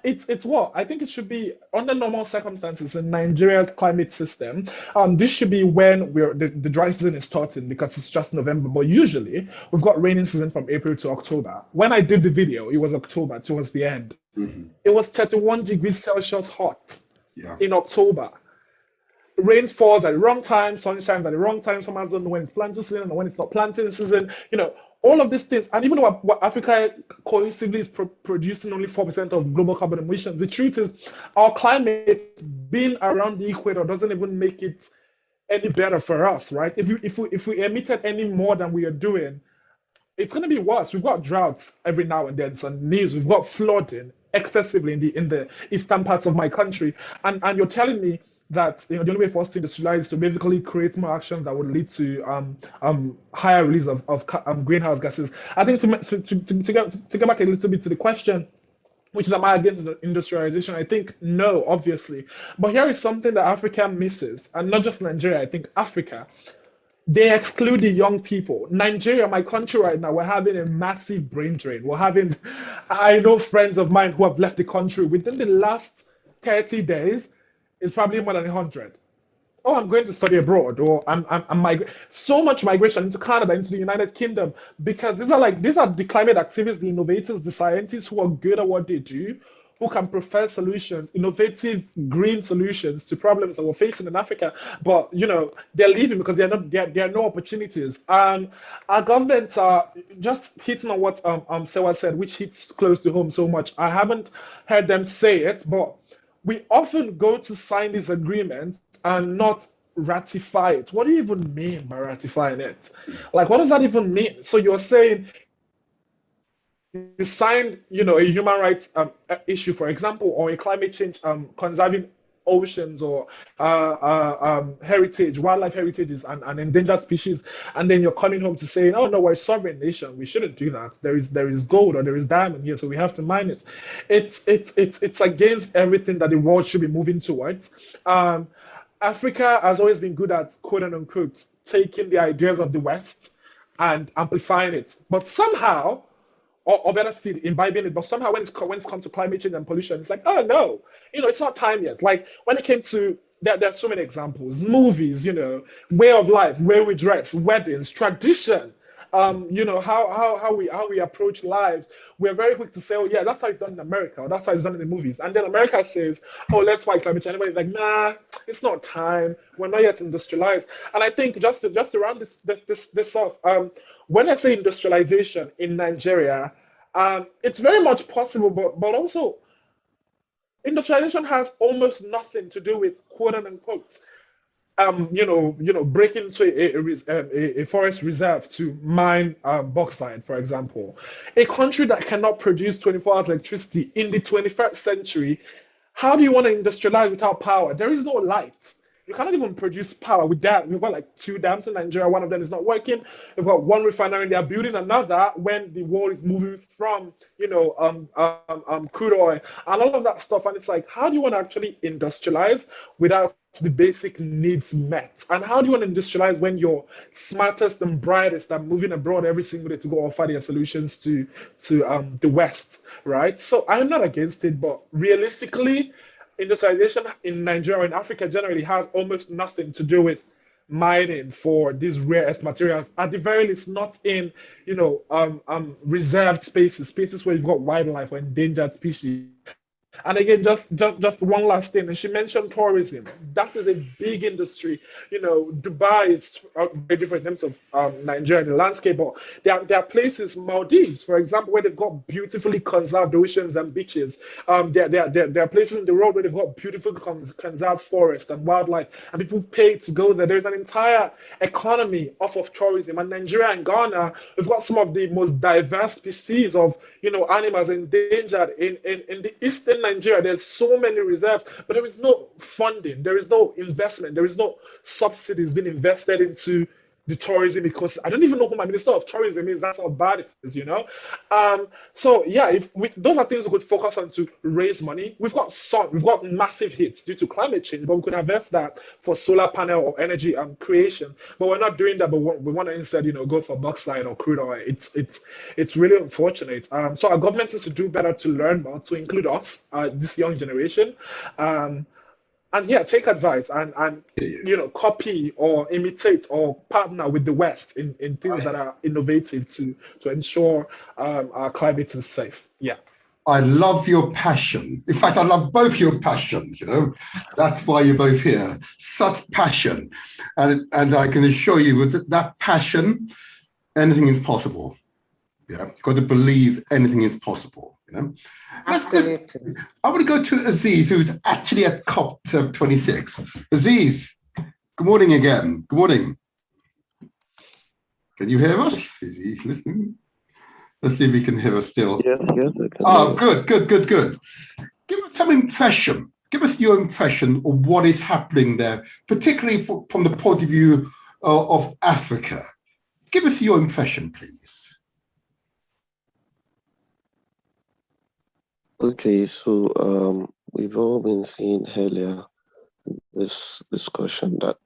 It's what I think it should be under normal circumstances in Nigeria's climate system. This should be when the dry season is starting because it's just November. But usually we've got raining season from April to October. When I did the video, it was October towards the end. It was 31 degrees Celsius hot in October. rain falls at the wrong time, sun shines at the wrong time. Farmers don't know when it's planting season and when it's not planting season. All of these things. And even though what Africa cohesively is producing only 4% of global carbon emissions, the truth is our climate being around the equator doesn't even make it any better for us, right? If we emitted any more than we are doing, it's going to be worse. We've got droughts every now and then. Some news. We've got flooding excessively in the eastern parts of my country, and you're telling me that the only way for us to industrialize is to basically create more actions that would lead to higher release of greenhouse gases. I think to get back a little bit to the question, which is, am I against industrialization? I think no, obviously. But here is something that Africa misses, and not just Nigeria, I think Africa. They exclude the young people. Nigeria, my country right now, we're having a massive brain drain. I know friends of mine who have left the country within the last 30 days. It's probably more than 100. Oh, I'm going to study abroad, or I'm so much migration into Canada, into the United Kingdom, because these are the climate activists, the innovators, the scientists who are good at what they do, who can prefer solutions, innovative green solutions to problems that we're facing in Africa. But they're leaving because there are no opportunities. Our governments are just hitting on what Sewa said, which hits close to home so much. I haven't heard them say it, but we often go to sign these agreements and not ratify it. What do you even mean by ratifying it? Like, what does that even mean? So you're saying you signed, a human rights issue, for example, or a climate change conserving oceans or heritage, wildlife heritages and endangered species, and then you're coming home to say, oh no, we're a sovereign nation, we shouldn't do that. There is gold or there is diamond here, so we have to mine it. It's against everything that the world should be moving towards. Africa has always been good at, quote unquote, taking the ideas of the West and amplifying it, but somehow, or better still, imbibing it. But somehow, when it's come to climate change and pollution, it's like, oh no, it's not time yet. Like when it came to, there are so many examples, movies, way of life, way we dress, weddings, tradition, how we approach lives. We're very quick to say, oh yeah, that's how it's done in America, or that's how it's done in the movies. And then America says, oh, let's fight climate change. Everybody's like, nah, it's not time. We're not yet industrialized. And I think just to round this off, when I say industrialization in Nigeria, it's very much possible, but also industrialization has almost nothing to do with, quote unquote, breaking into a forest reserve to mine bauxite, for example. A country that cannot produce 24 hours electricity in the 21st century, how do you want to industrialize without power? There is no light. You cannot even produce power with that. We've got like 2 dams in Nigeria. One of them is not working. We've got 1 refinery. They're building another when the world is moving from, crude oil and all of that stuff. And it's like, how do you want to actually industrialize without the basic needs met? And how do you want to industrialize when your smartest and brightest are moving abroad every single day to go offer their solutions to the West, right? So I'm not against it, but realistically, industrialization in Nigeria and Africa generally has almost nothing to do with mining for these rare earth materials. At the very least, not in reserved spaces where you've got wildlife or endangered species. And again, just one last thing. And she mentioned tourism. That is a big industry. Dubai is very different in terms of Nigeria, the landscape. But there are places, Maldives, for example, where they've got beautifully conserved oceans and beaches. There are places in the world where they've got beautiful conserved forests and wildlife, and people pay to go there. There's an entire economy off of tourism. And Nigeria and Ghana, we've got some of the most diverse species of animals endangered in the eastern Nigeria. There's so many reserves, but there is no funding, there is no investment, there is no subsidies being invested into the tourism, because I don't even know who my minister of tourism is. That's how bad it is, So yeah, those are things we could focus on to raise money. We've got massive hits due to climate change, but we could invest that for solar panel or energy creation. But we're not doing that. But we want to instead, go for bauxite or crude oil. It's really unfortunate. So our government needs to do better to learn more, to include us, this young generation. And yeah, take advice and copy or imitate or partner with the West in things that are innovative to ensure our climate is safe. Yeah. I love your passion. In fact, I love both your passions, you know. That's why you're both here. Such passion. And I can assure you with that passion, anything is possible. Yeah, you've got to believe anything is possible, you know. Absolutely. I want to go to Aziz, who's actually at COP26. Aziz, good morning again. Good morning. Can you hear us? Is he listening? Let's see if he can hear us still. Yes, I can. Oh, good. Give us some impression. Give us your impression of what is happening there, particularly from the point of view of Africa. Give us your impression, please. Okay, so we've all been saying earlier in this discussion that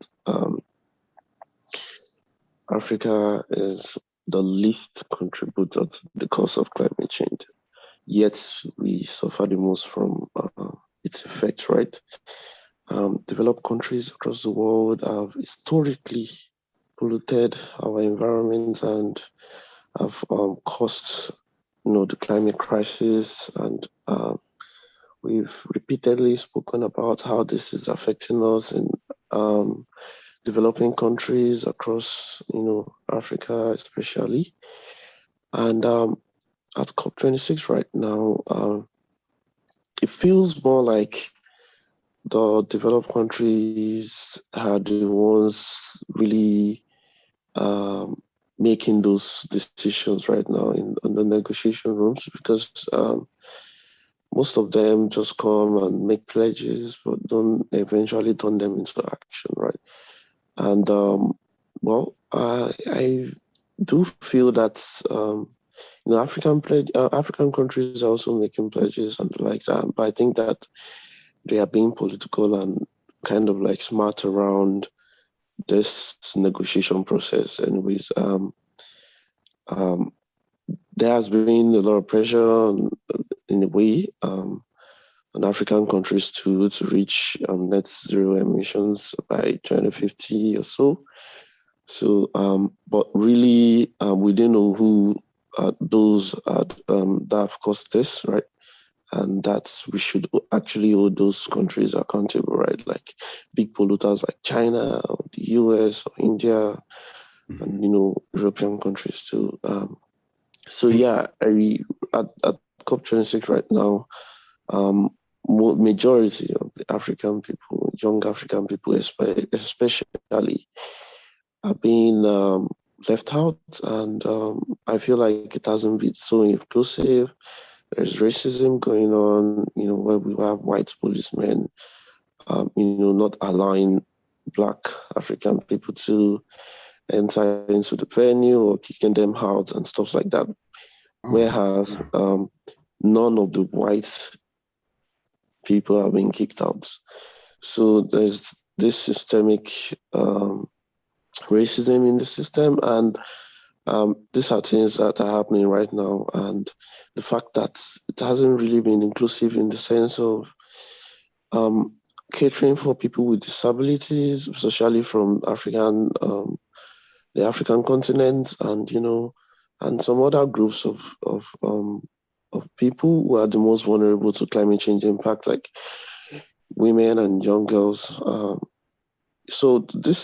Africa is the least contributor to the cause of climate change, yet we suffer the most from its effects, right? Developed countries across the world have historically polluted our environments and have caused, the climate crisis, and we've repeatedly spoken about how this is affecting us in developing countries across, Africa especially. And at COP26 right now, it feels more like the developed countries are the ones really making those decisions right now in the negotiation rooms, because most of them just come and make pledges, but don't eventually turn them into action, right? And I do feel that African countries are also making pledges and the likes, but I think that they are being political and kind of like smart around this negotiation process. Anyways, there has been a lot of pressure in a way on African countries to reach net zero emissions by 2050 or so. So, but really, we didn't know who those that have caused this, right? And that's, we should actually hold those countries accountable, right? Like big polluters like China or the US or India, and European countries too. So yeah, at COP26 right now, majority of the African people, young African people especially, are being left out, and I feel like it hasn't been so inclusive. There's racism going on, where we have white policemen, not allowing Black African people to enter into the venue or kicking them out and stuff like that. Whereas none of the white people have been kicked out. So there's this systemic racism in the system, and these are things that are happening right now. And the fact that it hasn't really been inclusive in the sense of catering for people with disabilities, especially from the African continent, and and some other groups of people who are the most vulnerable to climate change impact, like women and young girls. So there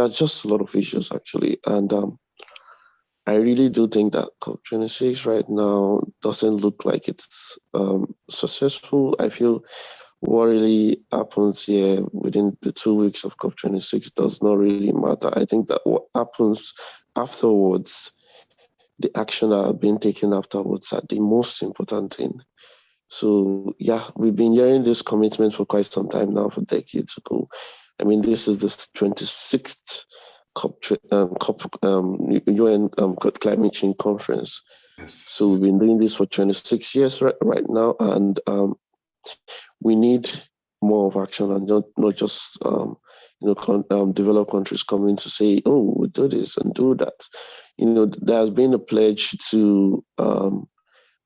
are just a lot of issues actually, and I really do think that COP26 right now doesn't look like it's successful. I feel what really happens here within the 2 weeks of COP26 does not really matter. I think that what happens afterwards, the action that are being taken afterwards, are the most important thing. So yeah, we've been hearing this commitment for quite some time now, for decades ago. I mean, this is the 26th UN climate change conference. So we've been doing this for 26 years right now, and we need more of action, and not just developed countries coming to say, oh, we do this and do that. There has been a pledge to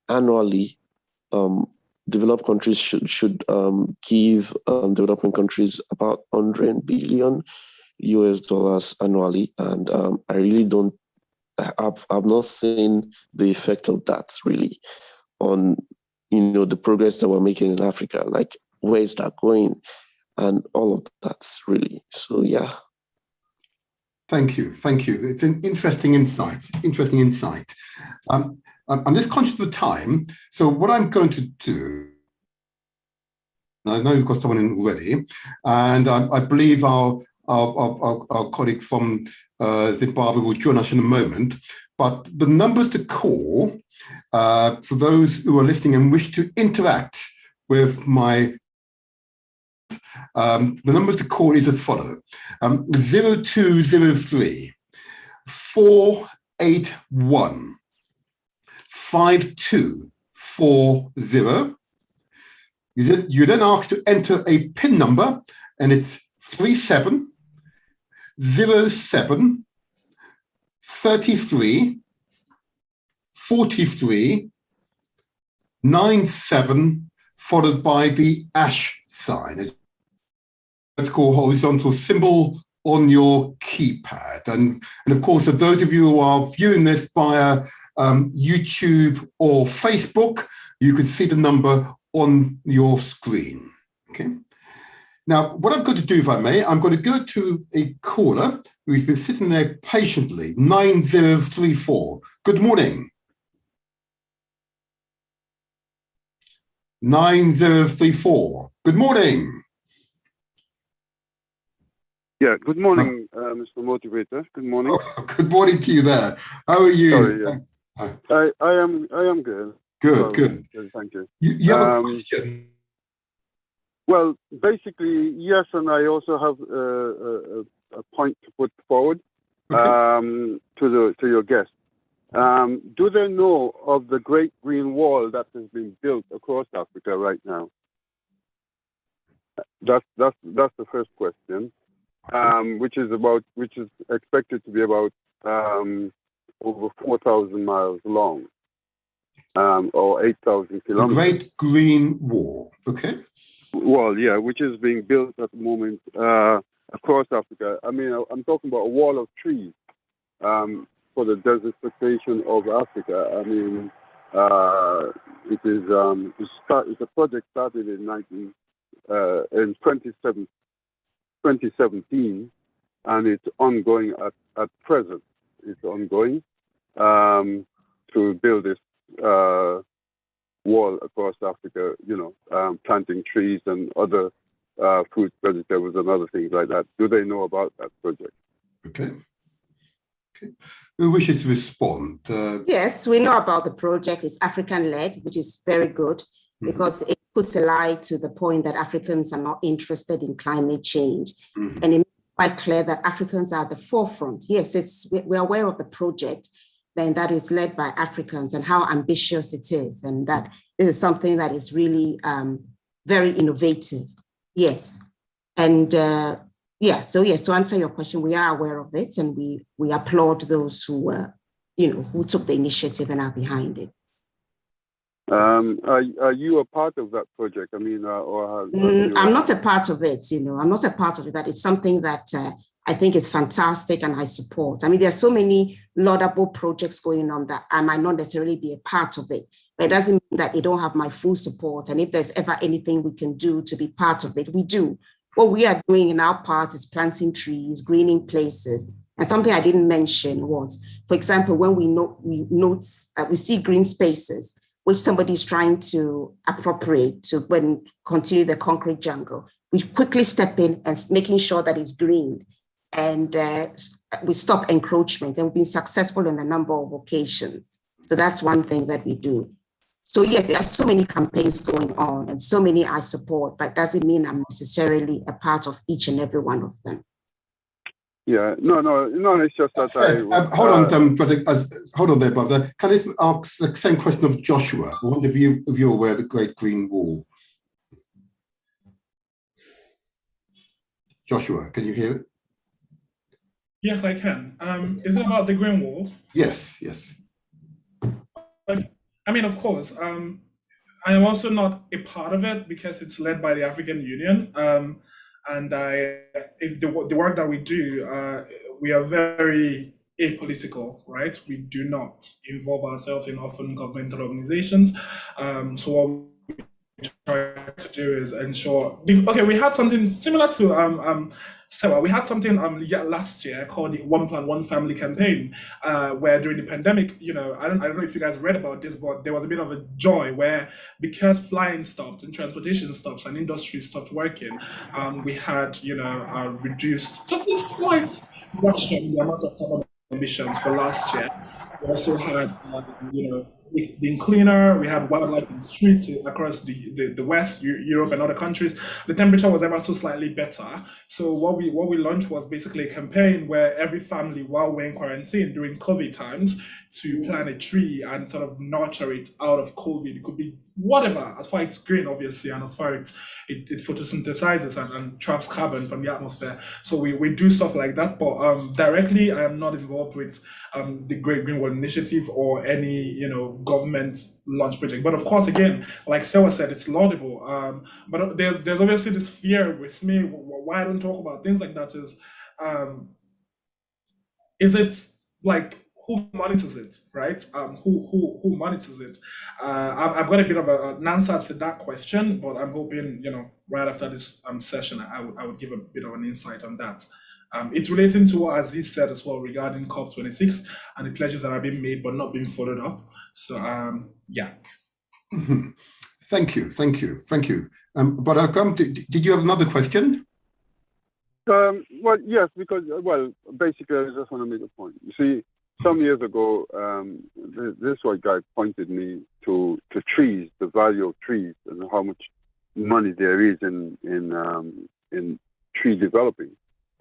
annually developed countries should give developing countries about $100 billion annually, and I really don't. I've not seen the effect of that really on the progress that we're making in Africa, like where is that going, and all of that's really. So yeah. Thank you. It's an interesting insight. I'm just conscious of the time, so what I'm going to do, I know we've got someone in already, and I believe our colleague from Zimbabwe will join us in a moment, but the numbers to call for those who are listening and wish to interact with my the numbers to call is as follows: 0203 481 5240. You then asked to enter a PIN number, and it's 3707 33 43 97, followed by the # sign. It's a vertical horizontal symbol on your keypad. And of course, for those of you who are viewing this via YouTube or Facebook, you can see the number on your screen. Okay. Now, what I'm going to do, if I may, I'm going to go to a caller who's been sitting there patiently, 9034. Good morning. 9034. Good morning. Yeah, good morning, Mr. Motivator. Good morning. Oh, good morning to you there. How are you? Sorry, yeah. I am good. Good, good. Thank you. You have a question? Well, basically, yes, and I also have a point to put forward to your guest. Do they know of the Great Green Wall that has been built across Africa right now? That's the first question, which is expected to be about over 4,000 miles long, or 8,000 kilometers. The Great Green Wall, okay. Wall, yeah, which is being built at the moment across Africa. I mean, I'm talking about a wall of trees for the desertification of Africa. I mean, it's a project started in 2017, and it's ongoing at present. It's ongoing to build this wall across Africa, planting trees and other fruits, vegetables, and other things like that. Do they know about that project? Okay. Who wishes to respond? Yes, we know about the project. It's African-led, which is very good because it puts a light to the point that Africans are not interested in climate change. And it makes it quite clear that Africans are at the forefront. Yes, we're aware of the project, then that is led by Africans and how ambitious it is. And that this is something that is really very innovative. Yes. And so yes, to answer your question, we are aware of it, and we applaud those who who took the initiative and are behind it. Are you a part of that project? I mean, I'm not a part of it. I'm not a part of it, but it's something that I think is fantastic and I support. I mean, there are so many laudable projects going on that I might not necessarily be a part of it, but it doesn't mean that they don't have my full support. And if there's ever anything we can do to be part of it, we do. What we are doing in our part is planting trees, greening places. And something I didn't mention was, for example, when we see green spaces, which somebody is trying to appropriate to continue the concrete jungle, we quickly step in and making sure that it's green, and we stop encroachment, and we've been successful on a number of occasions. So that's one thing that we do. So yes, there are so many campaigns going on and so many I support, but doesn't mean I'm necessarily a part of each and every one of them. Yeah, no, it's just that hold on there, brother. Can I ask the same question of Joshua? I wonder if you're aware of the Great Green Wall. Joshua, can you hear it? Yes, I can. Is it about the Green Wall? Yes. I mean, of course. I am also not a part of it because it's led by the African Union. And the work that we do, we are very apolitical, right? We do not involve ourselves in often governmental organizations. So what we try to do is ensure. Okay, we had something similar to so we had something last year called the One Plan One Family campaign, where during the pandemic, I don't know if you guys read about this, but there was a bit of a joy where, because flying stopped and transportation stopped and industry stopped working, we had reduced just a slight reduction in the amount of carbon emissions for last year. We also had it's been cleaner. We had wildlife in the streets across the West, Europe, and other countries. The temperature was ever so slightly better. So what we launched was basically a campaign where every family, while we're in quarantine during COVID times, to plant a tree and sort of nurture it out of COVID. It could be whatever, as far as it's green, obviously, and as far as it photosynthesizes and traps carbon from the atmosphere. So we do stuff like that, but directly I am not involved with the Great Green Wall Initiative or any government launch project. But of course, again, like Sewa said, it's laudable. But there's obviously this fear with me. Why I don't talk about things like that is it like, who monitors it, right? Who monitors it? I've got a bit of an answer to that question, but I'm hoping, right after this session, I would give a bit of an insight on that. It's relating to what Aziz said as well regarding COP26 and the pledges that are being made but not being followed up. So, yeah. Mm-hmm. Thank you. But did you have another question? Well, yes, because, basically, I just want to make a point. You see, some years ago, this white guy pointed me to trees, the value of trees, and how much money there is in tree developing.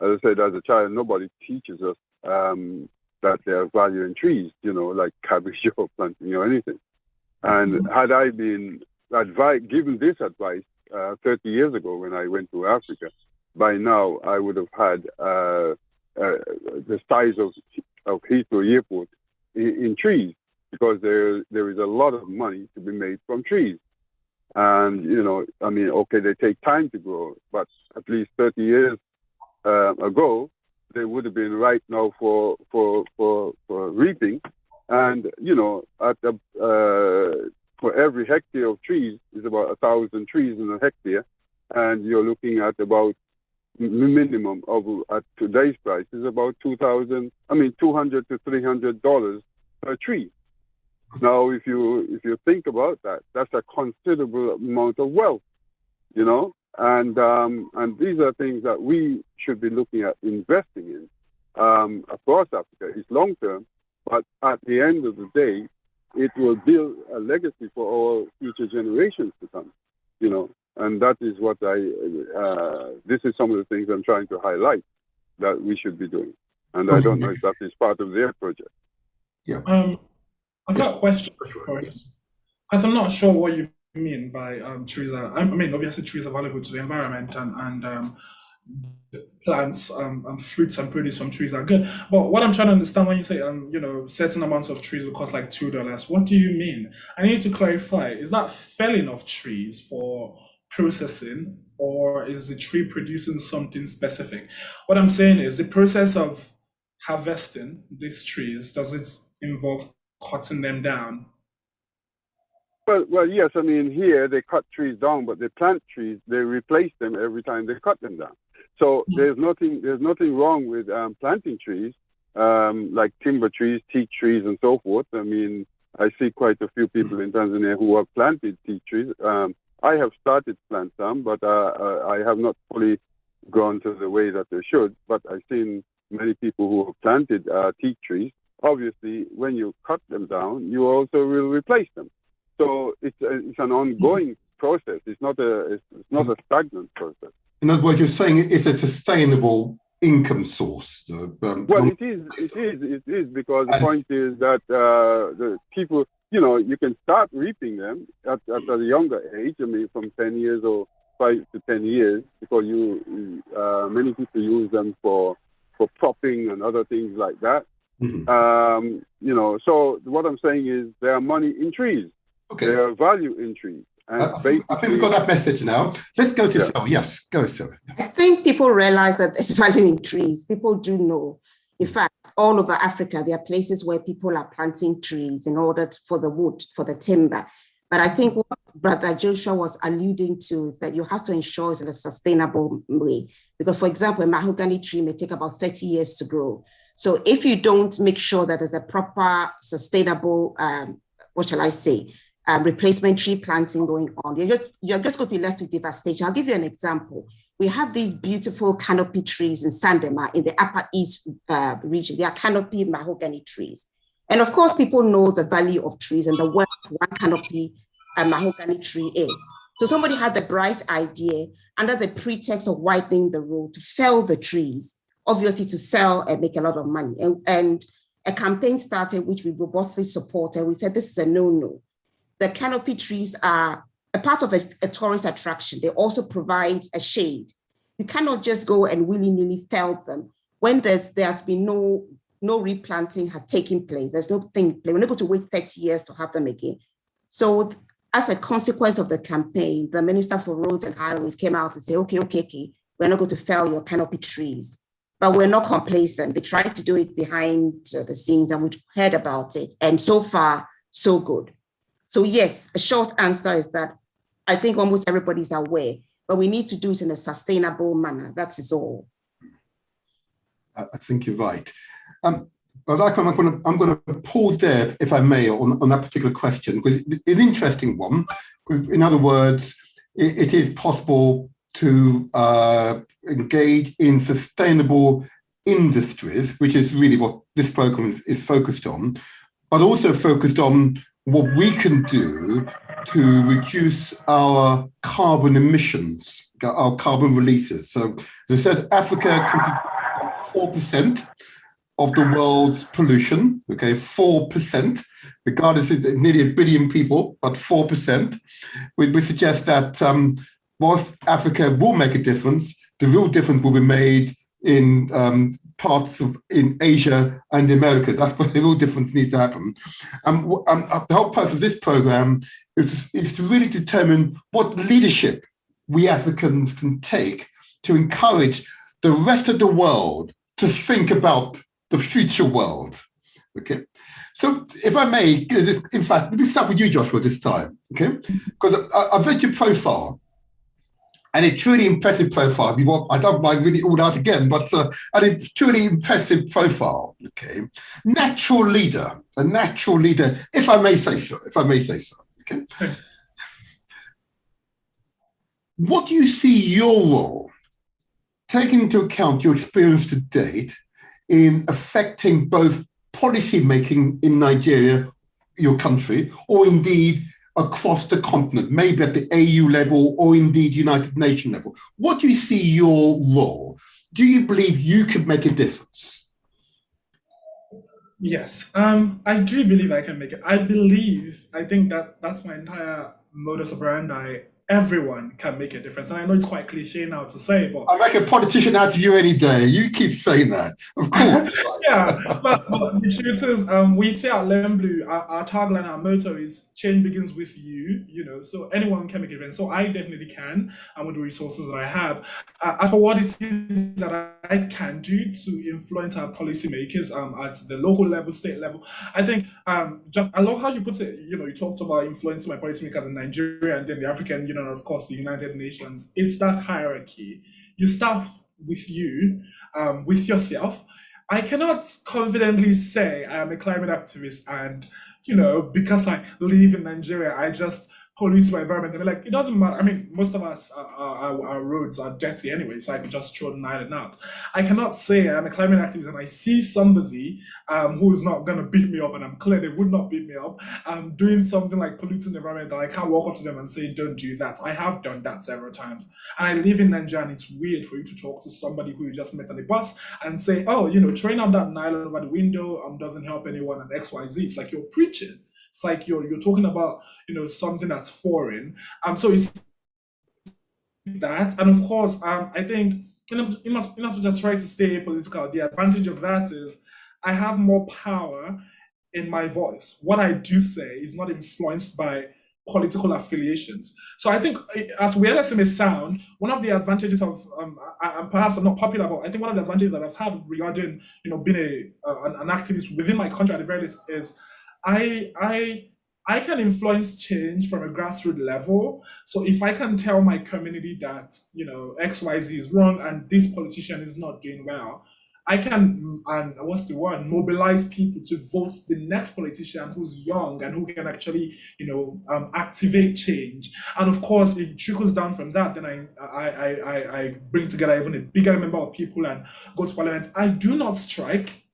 As I said, as a child, nobody teaches us that there's value in trees, like cabbage or planting or anything. And had I been given this advice 30 years ago when I went to Africa, by now I would have had the size of Heathrow Airport in trees, because there is a lot of money to be made from trees. And, okay, they take time to grow, but at least 30 years ago, they would have been right now for reaping. And, for every hectare of trees is about 1,000 trees in a hectare. And you're looking at about minimum of, at today's price, is about $200 to $300 per tree. Now, if you think about that, that's a considerable amount of wealth, and these are things that we should be looking at investing in. Across Africa, it's long term, but at the end of the day, it will build a legacy for all future generations to come, And that is what this is some of the things I'm trying to highlight that we should be doing. And I don't know if that is part of their project. Yeah. I've got a question for you, because I'm not sure what you mean by trees are. Obviously trees are valuable to the environment, and plants, fruits and produce from trees are good. But what I'm trying to understand when you say, certain amounts of trees will cost like $2, what do you mean? I need to clarify. Is that felling of trees for processing, or is the tree producing something specific? What I'm saying is, the process of harvesting these trees, does it involve cutting them down? Well, yes. Here they cut trees down, but they plant trees. They replace them every time they cut them down. So there's nothing wrong with planting trees, like timber trees, teak trees, and so forth. I see quite a few people in Tanzania who have planted teak trees. I have started to plant some, but I have not fully gone to the way that they should. But I've seen many people who have planted teak trees. Obviously, when you cut them down, you also will replace them. So it's an ongoing process. It's not a stagnant process. In other words, you're saying it's a sustainable income source. It is because the point is that the people, you can start reaping them at a younger age. From 10 years or 5 to 10 years, because many people use them for propping and other things like that. Mm-hmm. So what I'm saying is there are money in trees. Okay. There are value in trees. And I think we've got that message now. Let's go to Sarah. Yes, go, Sarah. I think people realize that there's value in trees. People do know. In fact, all over Africa, there are places where people are planting trees in order for the wood, for the timber. But I think what Brother Joshua was alluding to is that you have to ensure it's in a sustainable way. Because, for example, a mahogany tree may take about 30 years to grow. So if you don't make sure that there's a proper, sustainable, replacement tree planting going on, you're just going to be left with devastation. I'll give you an example. We have these beautiful canopy trees in Sandema in the Upper East region. They are canopy mahogany trees. And of course, people know the value of trees and the worth one canopy mahogany tree is. So somebody had the bright idea under the pretext of widening the road to fell the trees, obviously to sell and make a lot of money. And a campaign started, which we robustly supported. We said, this is a no-no. The canopy trees are a part of a tourist attraction. They also provide a shade. You cannot just go and willy-nilly fell them when there's been no replanting had taken place. There's no thing. We're not going to wait 30 years to have them again. So as a consequence of the campaign, the Minister for Roads and Highways came out and said, okay, we're not going to fell your canopy trees. But we're not complacent. They tried to do it behind the scenes and we heard about it. And so far, so good. So yes, a short answer is that I think almost everybody's aware, but we need to do it in a sustainable manner. That is all. I think you're right. But I'm going to pause there, if I may, on that particular question, because it's an interesting one. In other words, it is possible to engage in sustainable industries, which is really what this program is focused on, but also focused on what we can do to reduce our carbon emissions, our carbon releases. So, as I said, Africa contributes 4% of the world's pollution, okay, 4%, regardless of nearly 1 billion people, but 4%. We suggest that whilst Africa will make a difference, the real difference will be made in parts in Asia and the Americas. That's where the real difference needs to happen. The whole purpose of this program is to really determine what leadership we Africans can take to encourage the rest of the world to think about the future world. Okay. So if I may, in fact, let me start with you, Joshua, this time. Okay. Because I've read your profile. And a truly impressive profile. I don't mind reading it all out again, but a truly impressive profile. Okay, a natural leader, if I may say so. Okay. What do you see your role, taking into account your experience to date, in affecting both policy making in Nigeria, your country, or indeed across the continent, maybe at the AU level or indeed United Nations level? What do you see your role? Do you believe you could make a difference? Yes, I do believe I can make it. I think that's my entire modus operandi. Everyone can make a difference. And I know it's quite cliche now to say, but I'll make a politician out of you any day. You keep saying that, of course. yeah, but the truth is, we say at Lemblue, our tagline, our motto is change begins with you, so anyone can make a difference. So I definitely can, and with the resources that I have. As for what it is that I can do to influence our policymakers at the local level, state level, I think I love how you put it. You talked about influencing my policymakers in Nigeria and then the African Union, and of course the United Nations. It's that hierarchy. You start with you, with yourself. I cannot confidently say I am a climate activist and, because I live in Nigeria, I just pollute my environment. And it doesn't matter. I mean, most of us, our roads are dirty anyway, so I can just throw the island out. I cannot say I'm a climate activist and I see somebody who is not going to beat me up, and I'm clear they would not beat me up, doing something like polluting the environment, and I can't walk up to them and say, don't do that. I have done that several times. And I live in Nigeria, and it's weird for you to talk to somebody who you just met on the bus and say, oh, throwing out that nylon over the window doesn't help anyone and XYZ. It's like you're preaching. It's like you're talking about, something that's foreign. So it's that. And of course, I think you must just try to stay political. The advantage of that is I have more power in my voice. What I do say is not influenced by political affiliations. So I think, as weird as it may sound, one of the advantages of, perhaps I'm not popular, but I think one of the advantages that I've had regarding, being an activist within my country at the very least is I can influence change from a grassroots level. So if I can tell my community that, XYZ is wrong and this politician is not doing well, I can, and what's the word, mobilize people to vote the next politician who's young and who can actually, activate change. And of course, if it trickles down from that, then I bring together even a bigger number of people and go to parliament. I do not strike.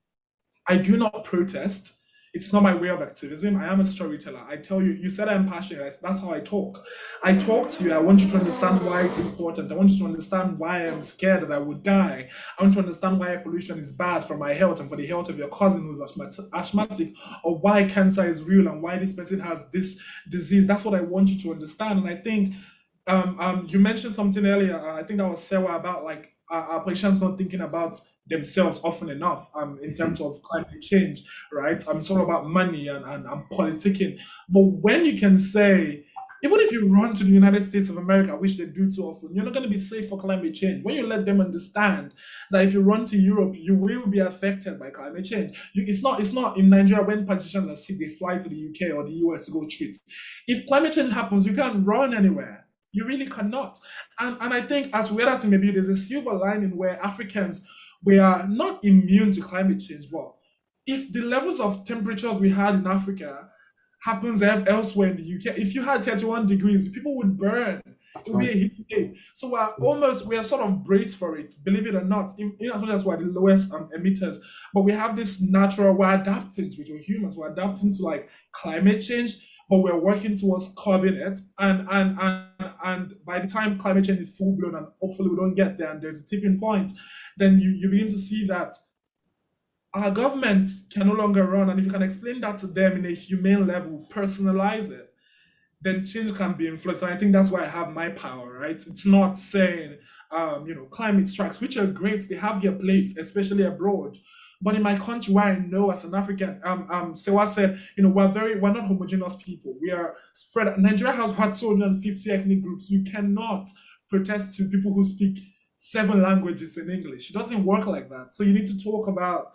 I do not protest. It's not my way of activism. I am a storyteller. I tell you, you said I'm passionate. That's how I talk. I talk to you. I want you to understand why it's important. I want you to understand why I'm scared that I would die. I want to understand why pollution is bad for my health and for the health of your cousin who's asthmatic, or why cancer is real and why this person has this disease. That's what I want you to understand. And I think you mentioned something earlier. I think that was Sewa, about like our politicians not thinking about themselves often enough in terms of climate change, right? It's all about money and politicking. But when you can say, even if you run to the United States of America, which they do too often, you're not going to be safe for climate change. When you let them understand that if you run to Europe, you will be affected by climate change. It's not in Nigeria when politicians are sick, they fly to the UK or the US to go treat. If climate change happens, you can't run anywhere. You really cannot. And I think, as weird as it may be, there's a silver lining where Africans, we are not immune to climate change. But if the levels of temperatures we had in Africa happens elsewhere in the UK, if you had 31 degrees, people would burn. It would be a heat wave. So we are sort of braced for it, believe it or not, as much as we're the lowest emitters. But we have this natural, we're adapting to it, we're humans, we're adapting to like climate change, but we're working towards curbing it. And by the time climate change is full blown, and hopefully we don't get there and there's a tipping point, then you begin to see that our governments can no longer run. And if you can explain that to them in a humane level, personalize it, then change can be influenced. And I think that's why I have my power, right? It's not saying, climate strikes, which are great, they have their place, especially abroad. But in my country, where I know as an African, Sewa said, we're not homogeneous people. We are spread. Nigeria has had 250 ethnic groups. You cannot protest to people who speak 7 languages in English. It doesn't work like that. So you need to talk about,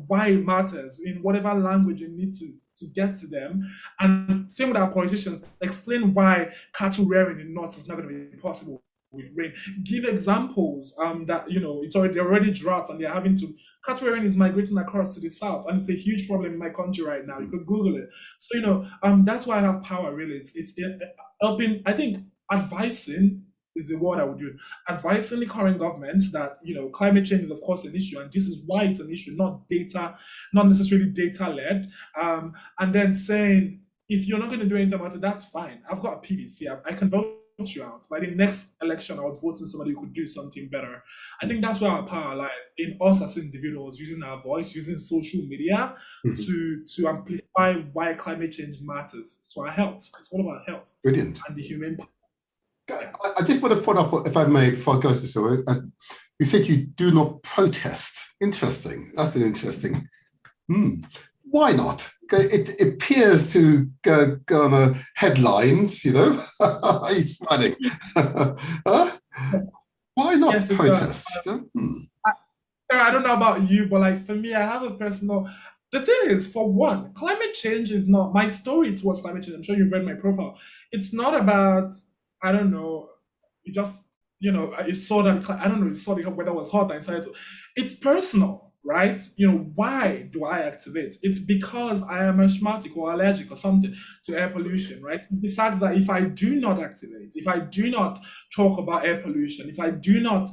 why it matters in whatever language you need to get to them. And same with our politicians, explain why cattle rearing in North is not going to be possible with rain. Give examples that they're already droughts and they're having to. Cattle rearing is migrating across to the south, and it's a huge problem in my country right now. You could Google it. So that's why I have power. Really, it's helping. I think advising is the word I would use. Advising the current governments that climate change is of course an issue, and this is why it's an issue, not necessarily data led. And then saying, if you're not going to do anything about it, that's fine. I've got a PVC. I can vote you out. By the next election, I would vote in somebody who could do something better. I think that's where our power lies, in us as individuals, using our voice, using social media to amplify why climate change matters to our health. It's all about health. Brilliant. And the human. I just want to follow up, if I may, before I go to this. You said you do not protest. Interesting. That's an interesting. Why not? It appears to go on the headlines, He's smiling. Why not protest? I don't know about you, but for me, I have a personal. The thing is, for one, climate change is not my story towards climate change. I'm sure you've read my profile. It's not about, I don't know, you just, you saw that, I don't know, you saw the weather was hot and decided to. It's personal, right? Why do I activate? It's because I am asthmatic or allergic or something to air pollution, right? It's the fact that if I do not activate, if I do not talk about air pollution, if I do not,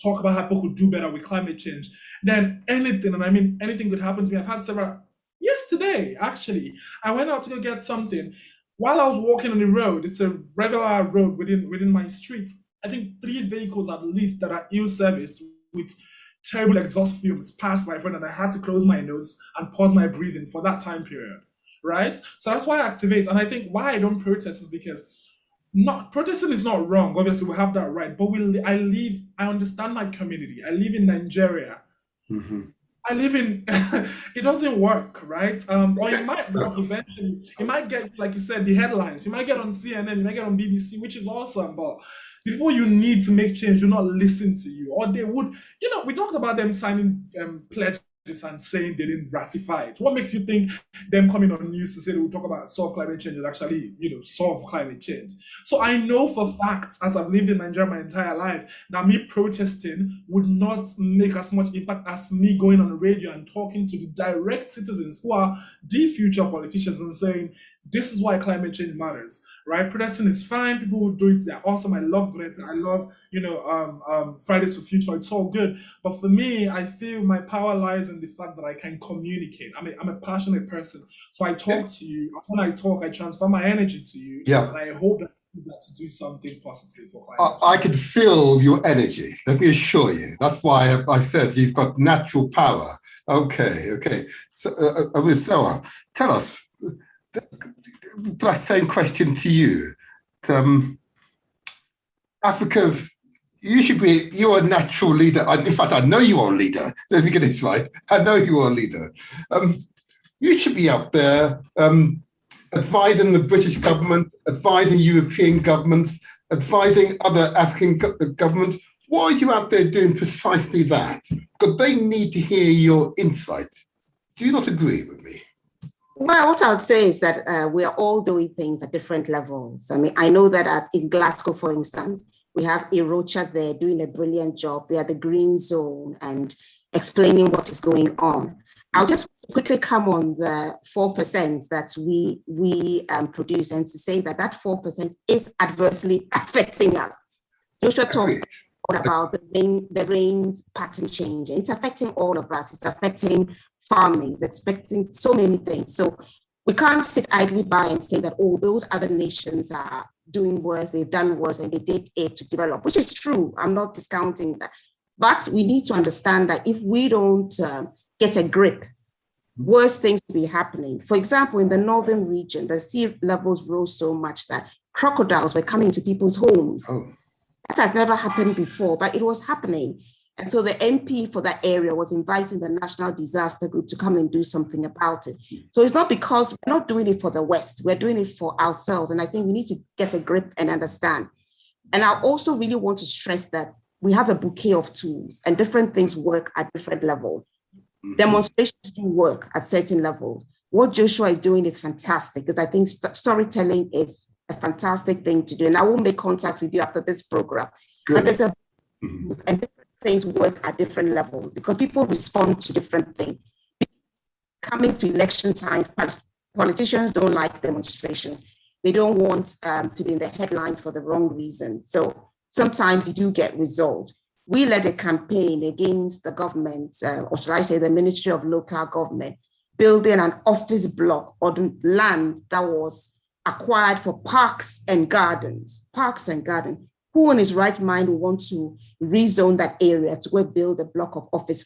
talk about how people could do better with climate change, then anything, and I mean anything could happen to me. I've had several, yesterday, actually, I went out to go get something. While I was walking on the road, it's a regular road within my street, I think 3 vehicles at least that are ill service with terrible exhaust fumes passed my friend, and I had to close my nose and pause my breathing for that time period, right? So that's why I activate. And I think why I don't protest is because protesting is not wrong. Obviously, we have that right. But I understand my community. I live in Nigeria. I live in, it doesn't work, right? Or it might work eventually. It might get, like you said, the headlines. You might get on CNN, you might get on BBC, which is awesome. But the people you need to make change do not listen to you, or they would. We talked about them signing pledges and saying they didn't ratify it. What makes you think them coming on news to say they will talk about solve climate change is actually, solve climate change? So I know for facts, as I've lived in Nigeria my entire life, that me protesting would not make as much impact as me going on the radio and talking to the direct citizens who are the future politicians and saying, this is why climate change matters, right? Protesting is fine. People who do it, they're awesome. I love Greta. I love, Fridays for Future. It's all good. But for me, I feel my power lies in the fact that I can communicate. I'm a passionate person. So I talk to you. When I talk, I transfer my energy to you. Yeah. And I hope that I use that to do something positive for climate change. I can feel your energy. Let me assure you. That's why I said you've got natural power. Okay. So, Sarah, tell us, that same question to you. Africa, you're a natural leader. In fact, I know you are a leader. Let me get this right. I know you are a leader. You should be up there advising the British government, advising European governments, advising other African governments. Why are you out there doing precisely that? Because they need to hear your insight. Do you not agree with me? Well, what I would say is that we are all doing things at different levels. I mean, I know that in Glasgow, for instance, we have Erocha there doing a brilliant job. They are the green zone and explaining what is going on. I'll just quickly come on the 4% that we produce and to say that 4% is adversely affecting us. Joshua talked about the rains pattern changing. It's affecting all of us. It's affecting farming, it's expecting so many things. So we can't sit idly by and say that, those other nations are doing worse, they've done worse, and they did it to develop, which is true. I'm not discounting that. But we need to understand that if we don't get a grip, worse things will be happening. For example, in the northern region, the sea levels rose so much that crocodiles were coming to people's homes. That has never happened before, but it was happening. And so the MP for that area was inviting the National Disaster Group to come and do something about it. So it's not because we're not doing it for the West, we're doing it for ourselves. And I think we need to get a grip and understand. And I also really want to stress that we have a bouquet of tools and different things work at different levels. Demonstrations do work at certain levels. What Joshua is doing is fantastic because I think storytelling is a fantastic thing to do. And I will make contact with you after this program. But there's and different things work at different levels because people respond to different things. Coming to election times, politicians don't like demonstrations. They don't want to be in the headlines for the wrong reason. So sometimes you do get results. We led a campaign against the government, or should I say the Ministry of Local Government, building an office block on land that was acquired for parks and gardens. Who in his right mind will want to rezone that area to go build a block of office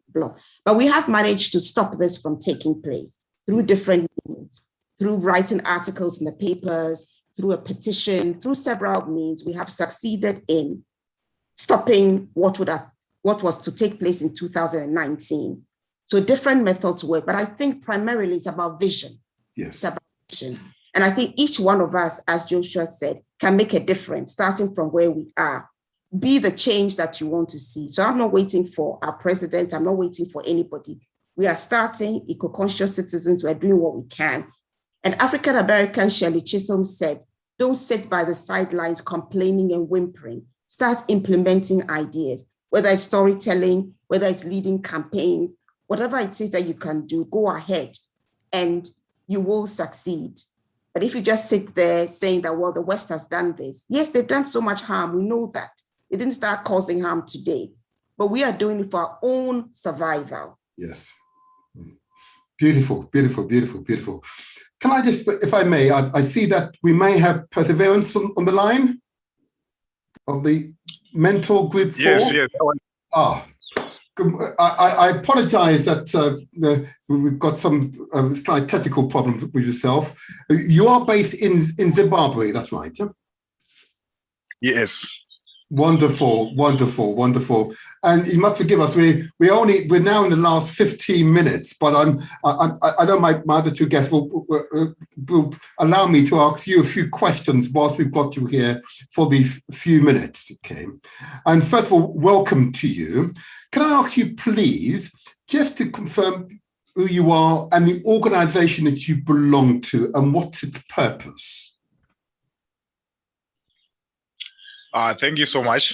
block? But we have managed to stop this from taking place through different means, through writing articles in the papers, through a petition, through several means. We have succeeded in stopping what was to take place in 2019. So different methods work, but I think primarily it's about vision. Yes. It's about vision. And I think each one of us, as Joshua said, can make a difference, starting from where we are. Be the change that you want to see. So I'm not waiting for our president. I'm not waiting for anybody. We are starting eco-conscious citizens. We're doing what we can. And African-American Shirley Chisholm said, don't sit by the sidelines complaining and whimpering. Start implementing ideas, whether it's storytelling, whether it's leading campaigns, whatever it is that you can do, go ahead and you will succeed. But if you just sit there saying that, well, the West has done this. Yes, they've done so much harm. We know that. They didn't start causing harm today, but we are doing it for our own survival. Yes. Beautiful, beautiful, beautiful, beautiful. Can I just, if I may, I see that we may have Perseverance on the line of the mentor group 4. Yes. I apologize that we've got some slight technical problems with yourself. You are based in Zimbabwe, that's right? Yes. Wonderful, wonderful, wonderful. And you must forgive us. We're now in the last 15 minutes, but I know my other two guests will allow me to ask you a few questions whilst we've got you here for these few minutes. Okay. And first of all, welcome to you. Can I ask you, please, just to confirm who you are and the organization that you belong to and what's its purpose? Thank you so much.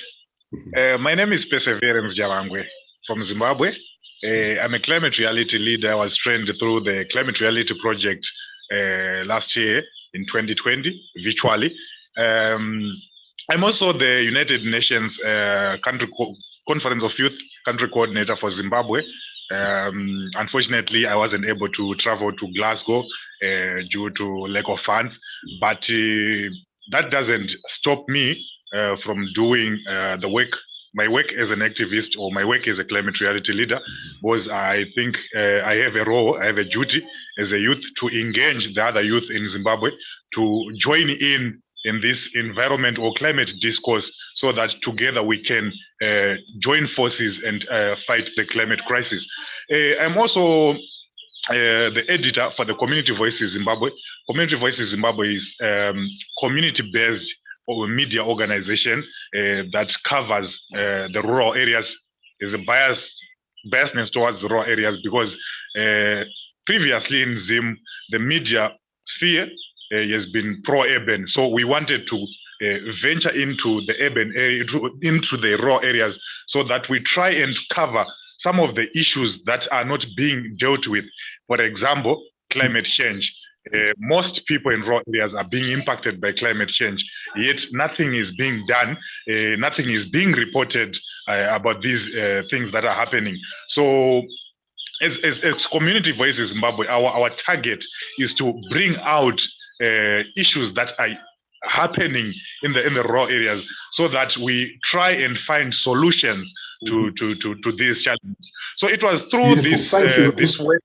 My name is Perseverance Jalangwe from Zimbabwe. I'm a climate reality leader. I was trained through the Climate Reality Project last year in 2020, virtually. I'm also the United Nations Conference of Youth Country Coordinator for Zimbabwe. Unfortunately, I wasn't able to travel to Glasgow due to lack of funds, but that doesn't stop me from doing the work, my work as an activist or my work as a climate reality leader, because I think I have a role, I have a duty as a youth to engage the other youth in Zimbabwe to join in this environment or climate discourse so that together we can join forces and fight the climate crisis. I'm also the editor for the Community Voices Zimbabwe. Community Voices Zimbabwe is community-based or media organization that covers the rural areas. There's a biasness towards the rural areas because previously in Zim, the media sphere has been pro-urban. So we wanted to venture into the urban area, into the rural areas, so that we try and cover some of the issues that are not being dealt with. For example, climate change. Most people in rural areas are being impacted by climate change, yet nothing is being done, nothing is being reported about these things that are happening. So as Community Voices Zimbabwe, our target is to bring out issues that are happening in the rural areas so that we try and find solutions to these challenges. So it was through this way.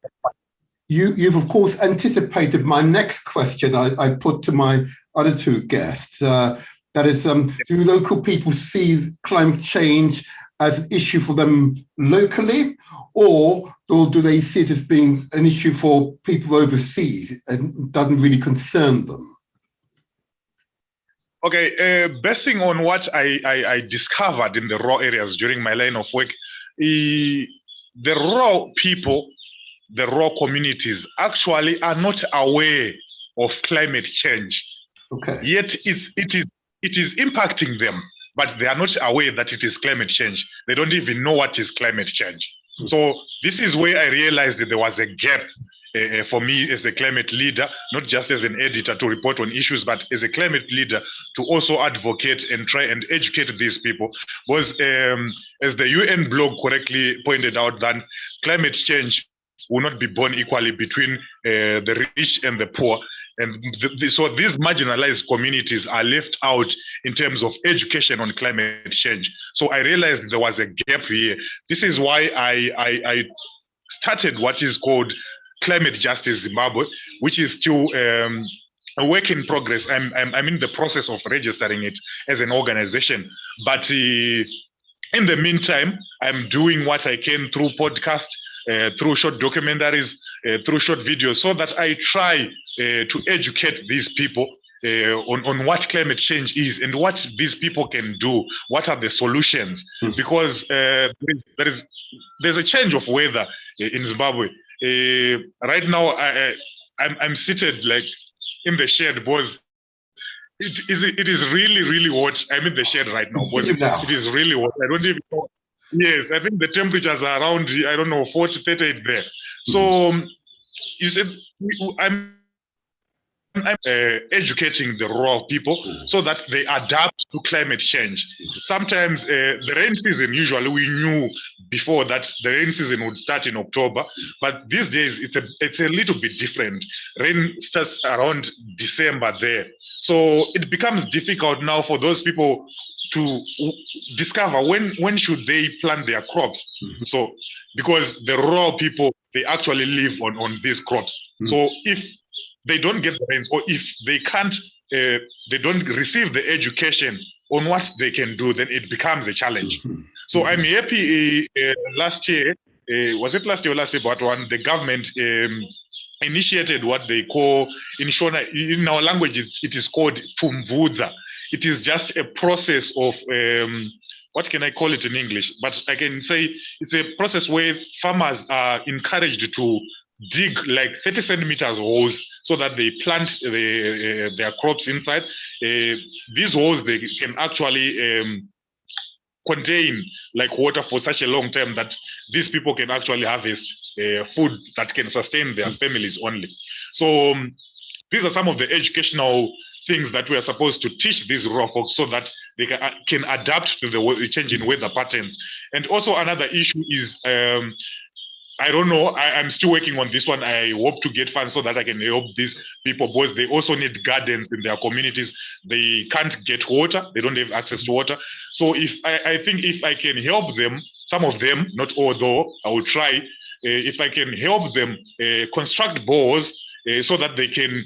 You've of course anticipated my next question I put to my other two guests. That is, do local people see climate change as an issue for them locally, or do they see it as being an issue for people overseas and doesn't really concern them? Okay, basing on what I discovered in the rural areas during my line of work, the rural people, the rural communities actually are not aware of climate change. Okay. Yet it is impacting them, but they are not aware that it is climate change. They don't even know what is climate change. So this is where I realized that there was a gap for me as a climate leader, not just as an editor to report on issues, but as a climate leader to also advocate and try and educate these people. Because as the UN blog correctly pointed out, that climate change will not be born equally between the rich and the poor. And so these marginalized communities are left out in terms of education on climate change. So I realized there was a gap here. This is why I started what is called Climate Justice Zimbabwe, which is still a work in progress. I'm in the process of registering it as an organization. But in the meantime, I'm doing what I can through podcasts, through short documentaries, through short videos, so that I try to educate these people on what climate change is and what these people can do. What are the solutions? Because there's a change of weather in Zimbabwe. Right now, I'm seated like in the shed because it is really hot. I'm in the shed right now because it is really hot. I don't even know. Yes, I think the temperatures are around, I don't know, 40, 38 there. So you said I'm educating the rural people so that they adapt to climate change. Sometimes the rain season, usually we knew before that the rain season would start in October, but these days it's a little bit different. Rain starts around December there. So it becomes difficult now for those people to discover when should they plant their crops. So because the rural people, they actually live on these crops. So if they don't get the rains, or if they can't, they don't receive the education on what they can do, then it becomes a challenge. Mhm. So I'm happy last year, was it last year or last year, but when the government initiated what they call, in our language, it is called Pfumvudza. It is just a process of, what can I call it in English? But I can say it's a process where farmers are encouraged to dig like 30 centimeters holes so that they plant their crops inside. These holes, they can actually contain like water for such a long time that these people can actually harvest food that can sustain their families only. So these are some of the educational things that we are supposed to teach these rural folks so that they can adapt to the changing weather patterns. And also another issue is, I don't know, I'm still working on this one. I hope to get funds so that I can help these people, because they also need gardens in their communities. They can't get water. They don't have access to water. So if I think if I can help them, some of them, not all though, I will try, if I can help them construct bores so that they can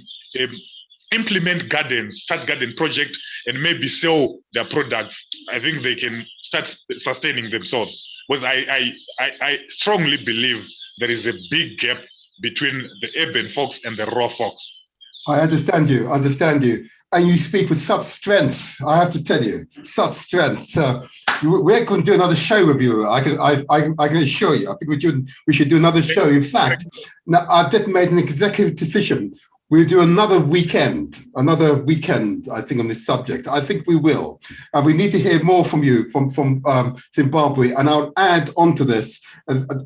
implement gardens, start garden project, and maybe sell their products, I think they can start sustaining themselves. Because I strongly believe there is a big gap between the urban folks and the rural folks. I understand you, And you speak with such strength, I have to tell you, such strength. So we're going to do another show with you. I can assure you. I think we should do another show. In fact, now I've just made an executive decision. We'll do another weekend, I think, on this subject. I think we will. And we need to hear more from you, from Zimbabwe. And I'll add onto this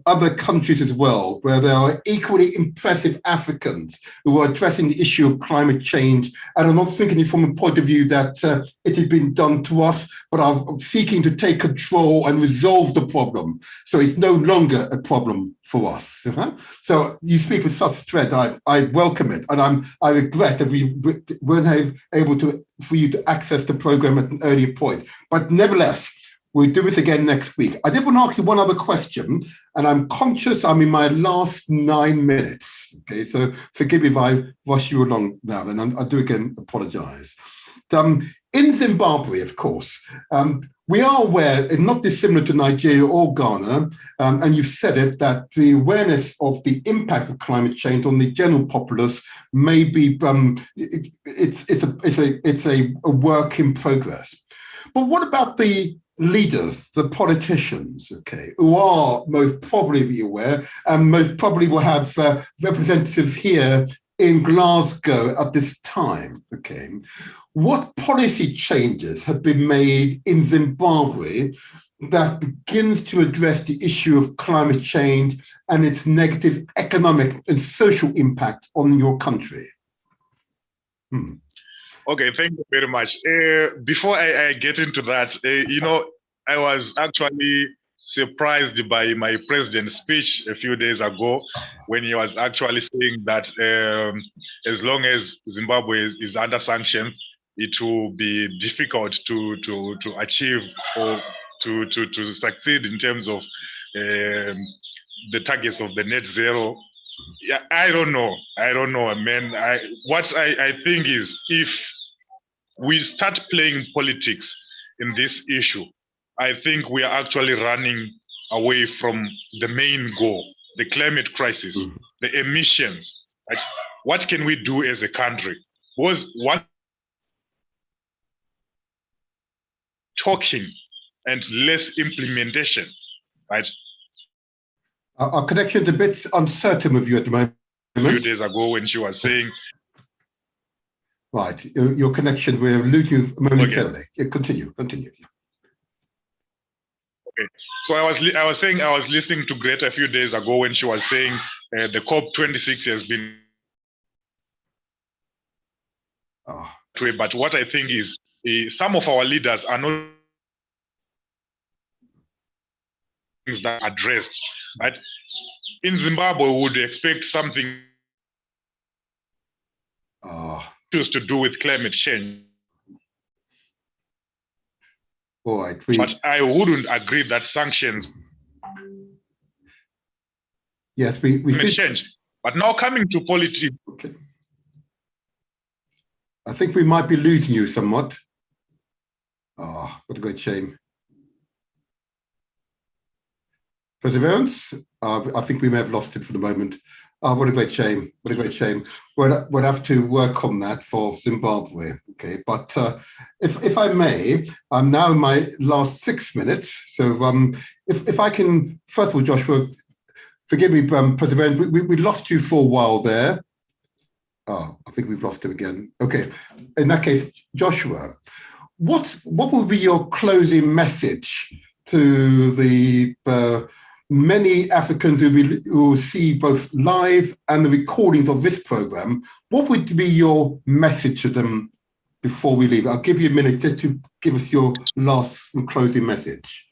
other countries as well, where there are equally impressive Africans who are addressing the issue of climate change. And I'm not thinking it from a point of view that it has been done to us, but are seeking to take control and resolve the problem. So it's no longer a problem for us. So you speak with such strength. I welcome it. And I regret that we weren't able for you to access the program at an earlier point. But nevertheless, we'll do this again next week. I did want to ask you one other question, and I'm conscious I'm in my last 9 minutes. Okay, so forgive me if I rush you along now, and I do again apologize. In Zimbabwe, of course, we are aware, and not dissimilar to Nigeria or Ghana, and you've said it, that the awareness of the impact of climate change on the general populace may be, it's a work in progress. But what about the leaders, the politicians, okay, who are most probably aware and most probably will have representatives here in Glasgow at this time, okay? What policy changes have been made in Zimbabwe that begins to address the issue of climate change and its negative economic and social impact on your country? Okay, thank you very much. Before I get into that, I was actually surprised by my president's speech a few days ago when he was actually saying that as long as Zimbabwe is under sanctions, it will be difficult to achieve or to succeed in terms of the targets of the net zero. Yeah, I don't know, man. What I think is, if we start playing politics in this issue, I think we are actually running away from the main goal, the climate crisis, the emissions. Right? What can we do as a country? Was one talking and less implementation, right? Our connection's a bit uncertain with you at the moment. A few days ago when she was saying, right, your connection, we're losing you momentarily. Okay. Continue. Okay. So I was saying I was listening to Greta a few days ago when she was saying the COP26 has been but what I think is some of our leaders are not things that are addressed, right? In Zimbabwe, we would expect something to do with climate change. All right, but I wouldn't agree that sanctions. Yes, we should change. But now coming to politics. Okay. I think we might be losing you somewhat. Ah, what a great shame. Perseverance, I think we may have lost him for the moment. What a great shame. What a great shame. We'll have to work on that for Zimbabwe. Okay, but if I may, I'm now in my last 6 minutes. So if I can, first of all, Joshua, forgive me, Perseverance, we lost you for a while there. Oh, I think we've lost him again. Okay, in that case, Joshua, what will be your closing message to the many Africans who will see both live and the recordings of this program? What would be your message to them before we leave? I'll give you a minute just to give us your last and closing message.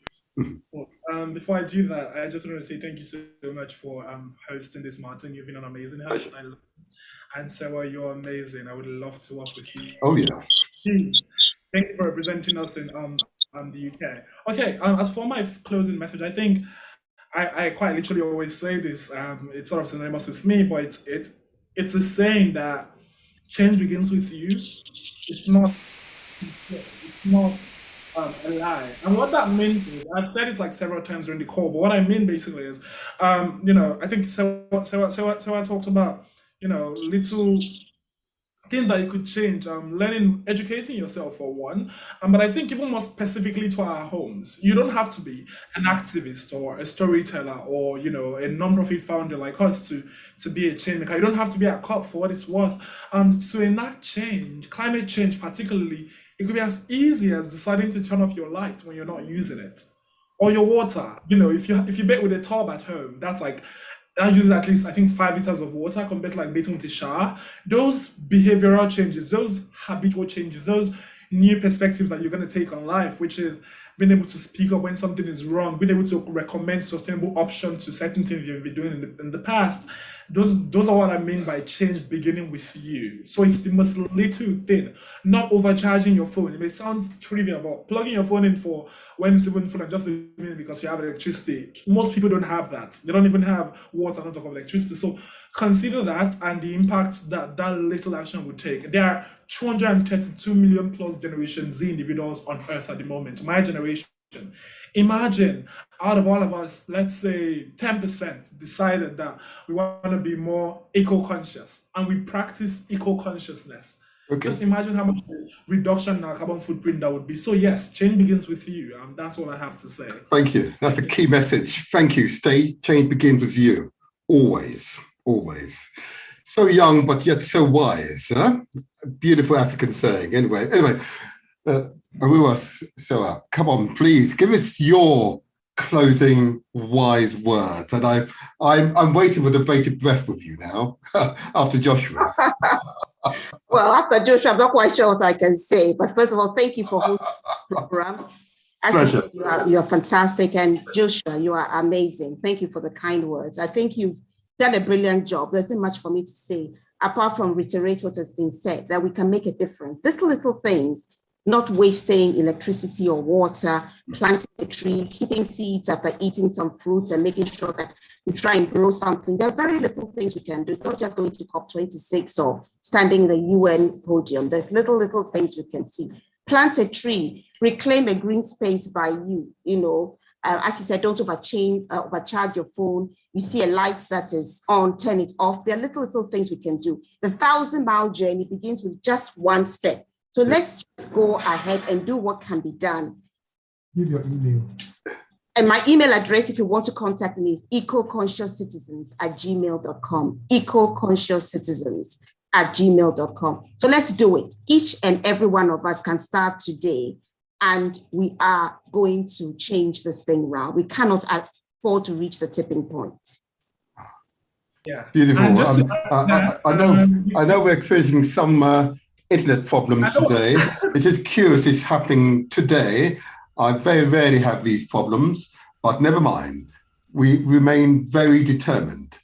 Well, before I do that, I just want to say thank you so much for hosting this, Martin. You've been an amazing host. And Sewa, you're amazing. I would love to work with you. Oh, yeah. Please. Thank you for representing us in the UK. Okay, as for my closing message, I think I quite literally always say this. It's sort of synonymous with me, but it's a saying that change begins with you. It's not a lie. And what that means is, I've said it like several times during the call, but what I mean basically is, I think Sewa talked about, little things that you could change, educating yourself for one, but I think even more specifically to our homes, you don't have to be an activist or a storyteller or a non-profit founder like us to be a change maker. You don't have to be a cop for what it's worth. To enact change, climate change particularly, it could be as easy as deciding to turn off your light when you're not using it, or your water. If you bake with a tub at home, that's like, I use at least, I think, 5 liters of water compared to like bathing with a shower. Those behavioral changes, those habitual changes, those new perspectives that you're going to take on life, which is being able to speak up when something is wrong, being able to recommend sustainable options to certain things you've been doing in the past. Those are what I mean by change beginning with you. So it's the most little thing, not overcharging your phone. It may sound trivial, but plugging your phone in for when it's even full and just leaving it because you have electricity. Most people don't have that. They don't even have water, not talk of electricity. So consider that and the impact that little action would take. There are 232 million plus Generation Z individuals on Earth at the moment. My generation. Imagine out of all of us, let's say 10% decided that we want to be more eco-conscious and we practice eco-consciousness. Okay. Just imagine how much reduction in our carbon footprint that would be. So yes, change begins with you. That's all I have to say. Thank you. That's a key message. Thank you. Change begins with you. Always, always. So young, but yet so wise. Huh? A beautiful African saying. Anyway. So come on, please give us your closing wise words. And I'm waiting with bated breath with you now after Joshua. Well, after Joshua, I'm not quite sure what I can say. But first of all, thank you for hosting the program. As you said, you are fantastic, and Joshua, you are amazing. Thank you for the kind words. I think you've done a brilliant job. There isn't much for me to say apart from reiterate what has been said, that we can make a difference. Little things. Not wasting electricity or water, planting a tree, keeping seeds after eating some fruits, and making sure that we try and grow something. There are very little things we can do. It's not just going to COP26 or standing in the UN podium. There's little things we can see. Plant a tree, reclaim a green space by you. As you said, don't overcharge your phone. You see a light that is on, turn it off. There are little things we can do. The 1,000-mile journey begins with just one step. So let's just go ahead and do what can be done. Give your email. And my email address, if you want to contact me, is ecoconsciouscitizens@gmail.com. ecoconsciouscitizens@gmail.com. So let's do it. Each and every one of us can start today, and we are going to change this thing around. We cannot afford to reach the tipping point. Yeah. Beautiful. I know we're experiencing some internet problems today. It's just curious it's happening today. I very rarely have these problems, but never mind. We remain very determined.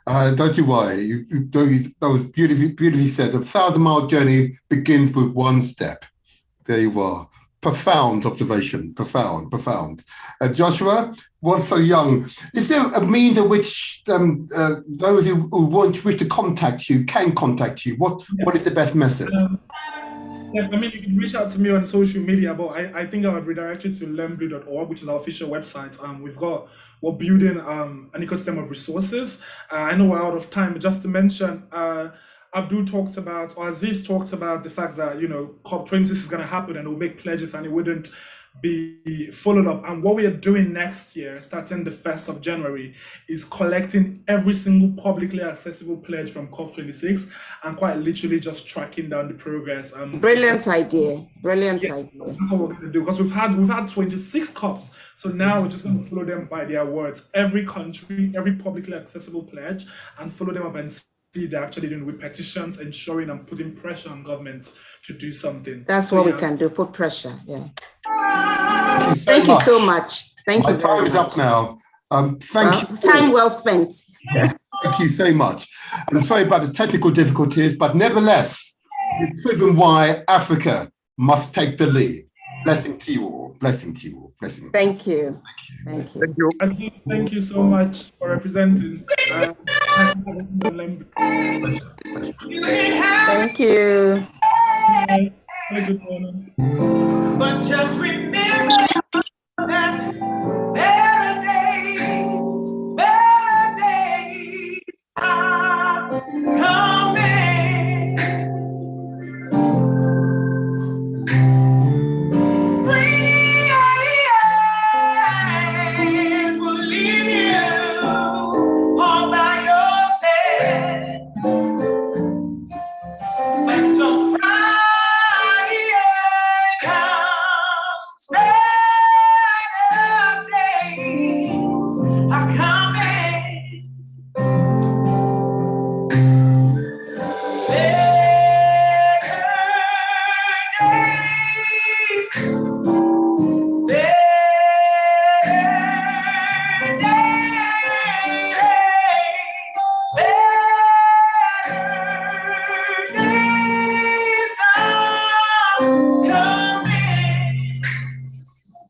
Don't you worry. That was beautifully said. A 1,000-mile journey begins with one step. There you are. Profound observation. Profound. Joshua, once so young, is there a means in which those who wish to contact you can contact you? What is the best method? Yes, I mean, you can reach out to me on social media, but I think I would redirect you to lemblue.org, which is our official website. We're building an ecosystem of resources. I know we're out of time, but just to mention, Aziz talked about the fact that, COP26 is going to happen and we'll make pledges and it wouldn't be followed up. And what we are doing next year, starting the 1st of January, is collecting every single publicly accessible pledge from COP26 and quite literally just tracking down the progress. Brilliant idea. Brilliant idea. That's what we're going to do, because we've had 26 COPs. So now we're just going to follow them by their words. Every country, every publicly accessible pledge, and follow them up and see they're actually doing with petitions, ensuring and putting pressure on governments to do something. That's what we can do, put pressure. Yeah. Thank you so much. Thank you. My time is up now. Thank you. Time well spent. Thank you so much. I'm sorry about the technical difficulties, but nevertheless, you've proven why Africa must take the lead. Blessing to you all. Blessing to you all. Blessing. Thank you. Thank you. Thank you. Thank you so much for representing. Thank you. Good morning. But just remember.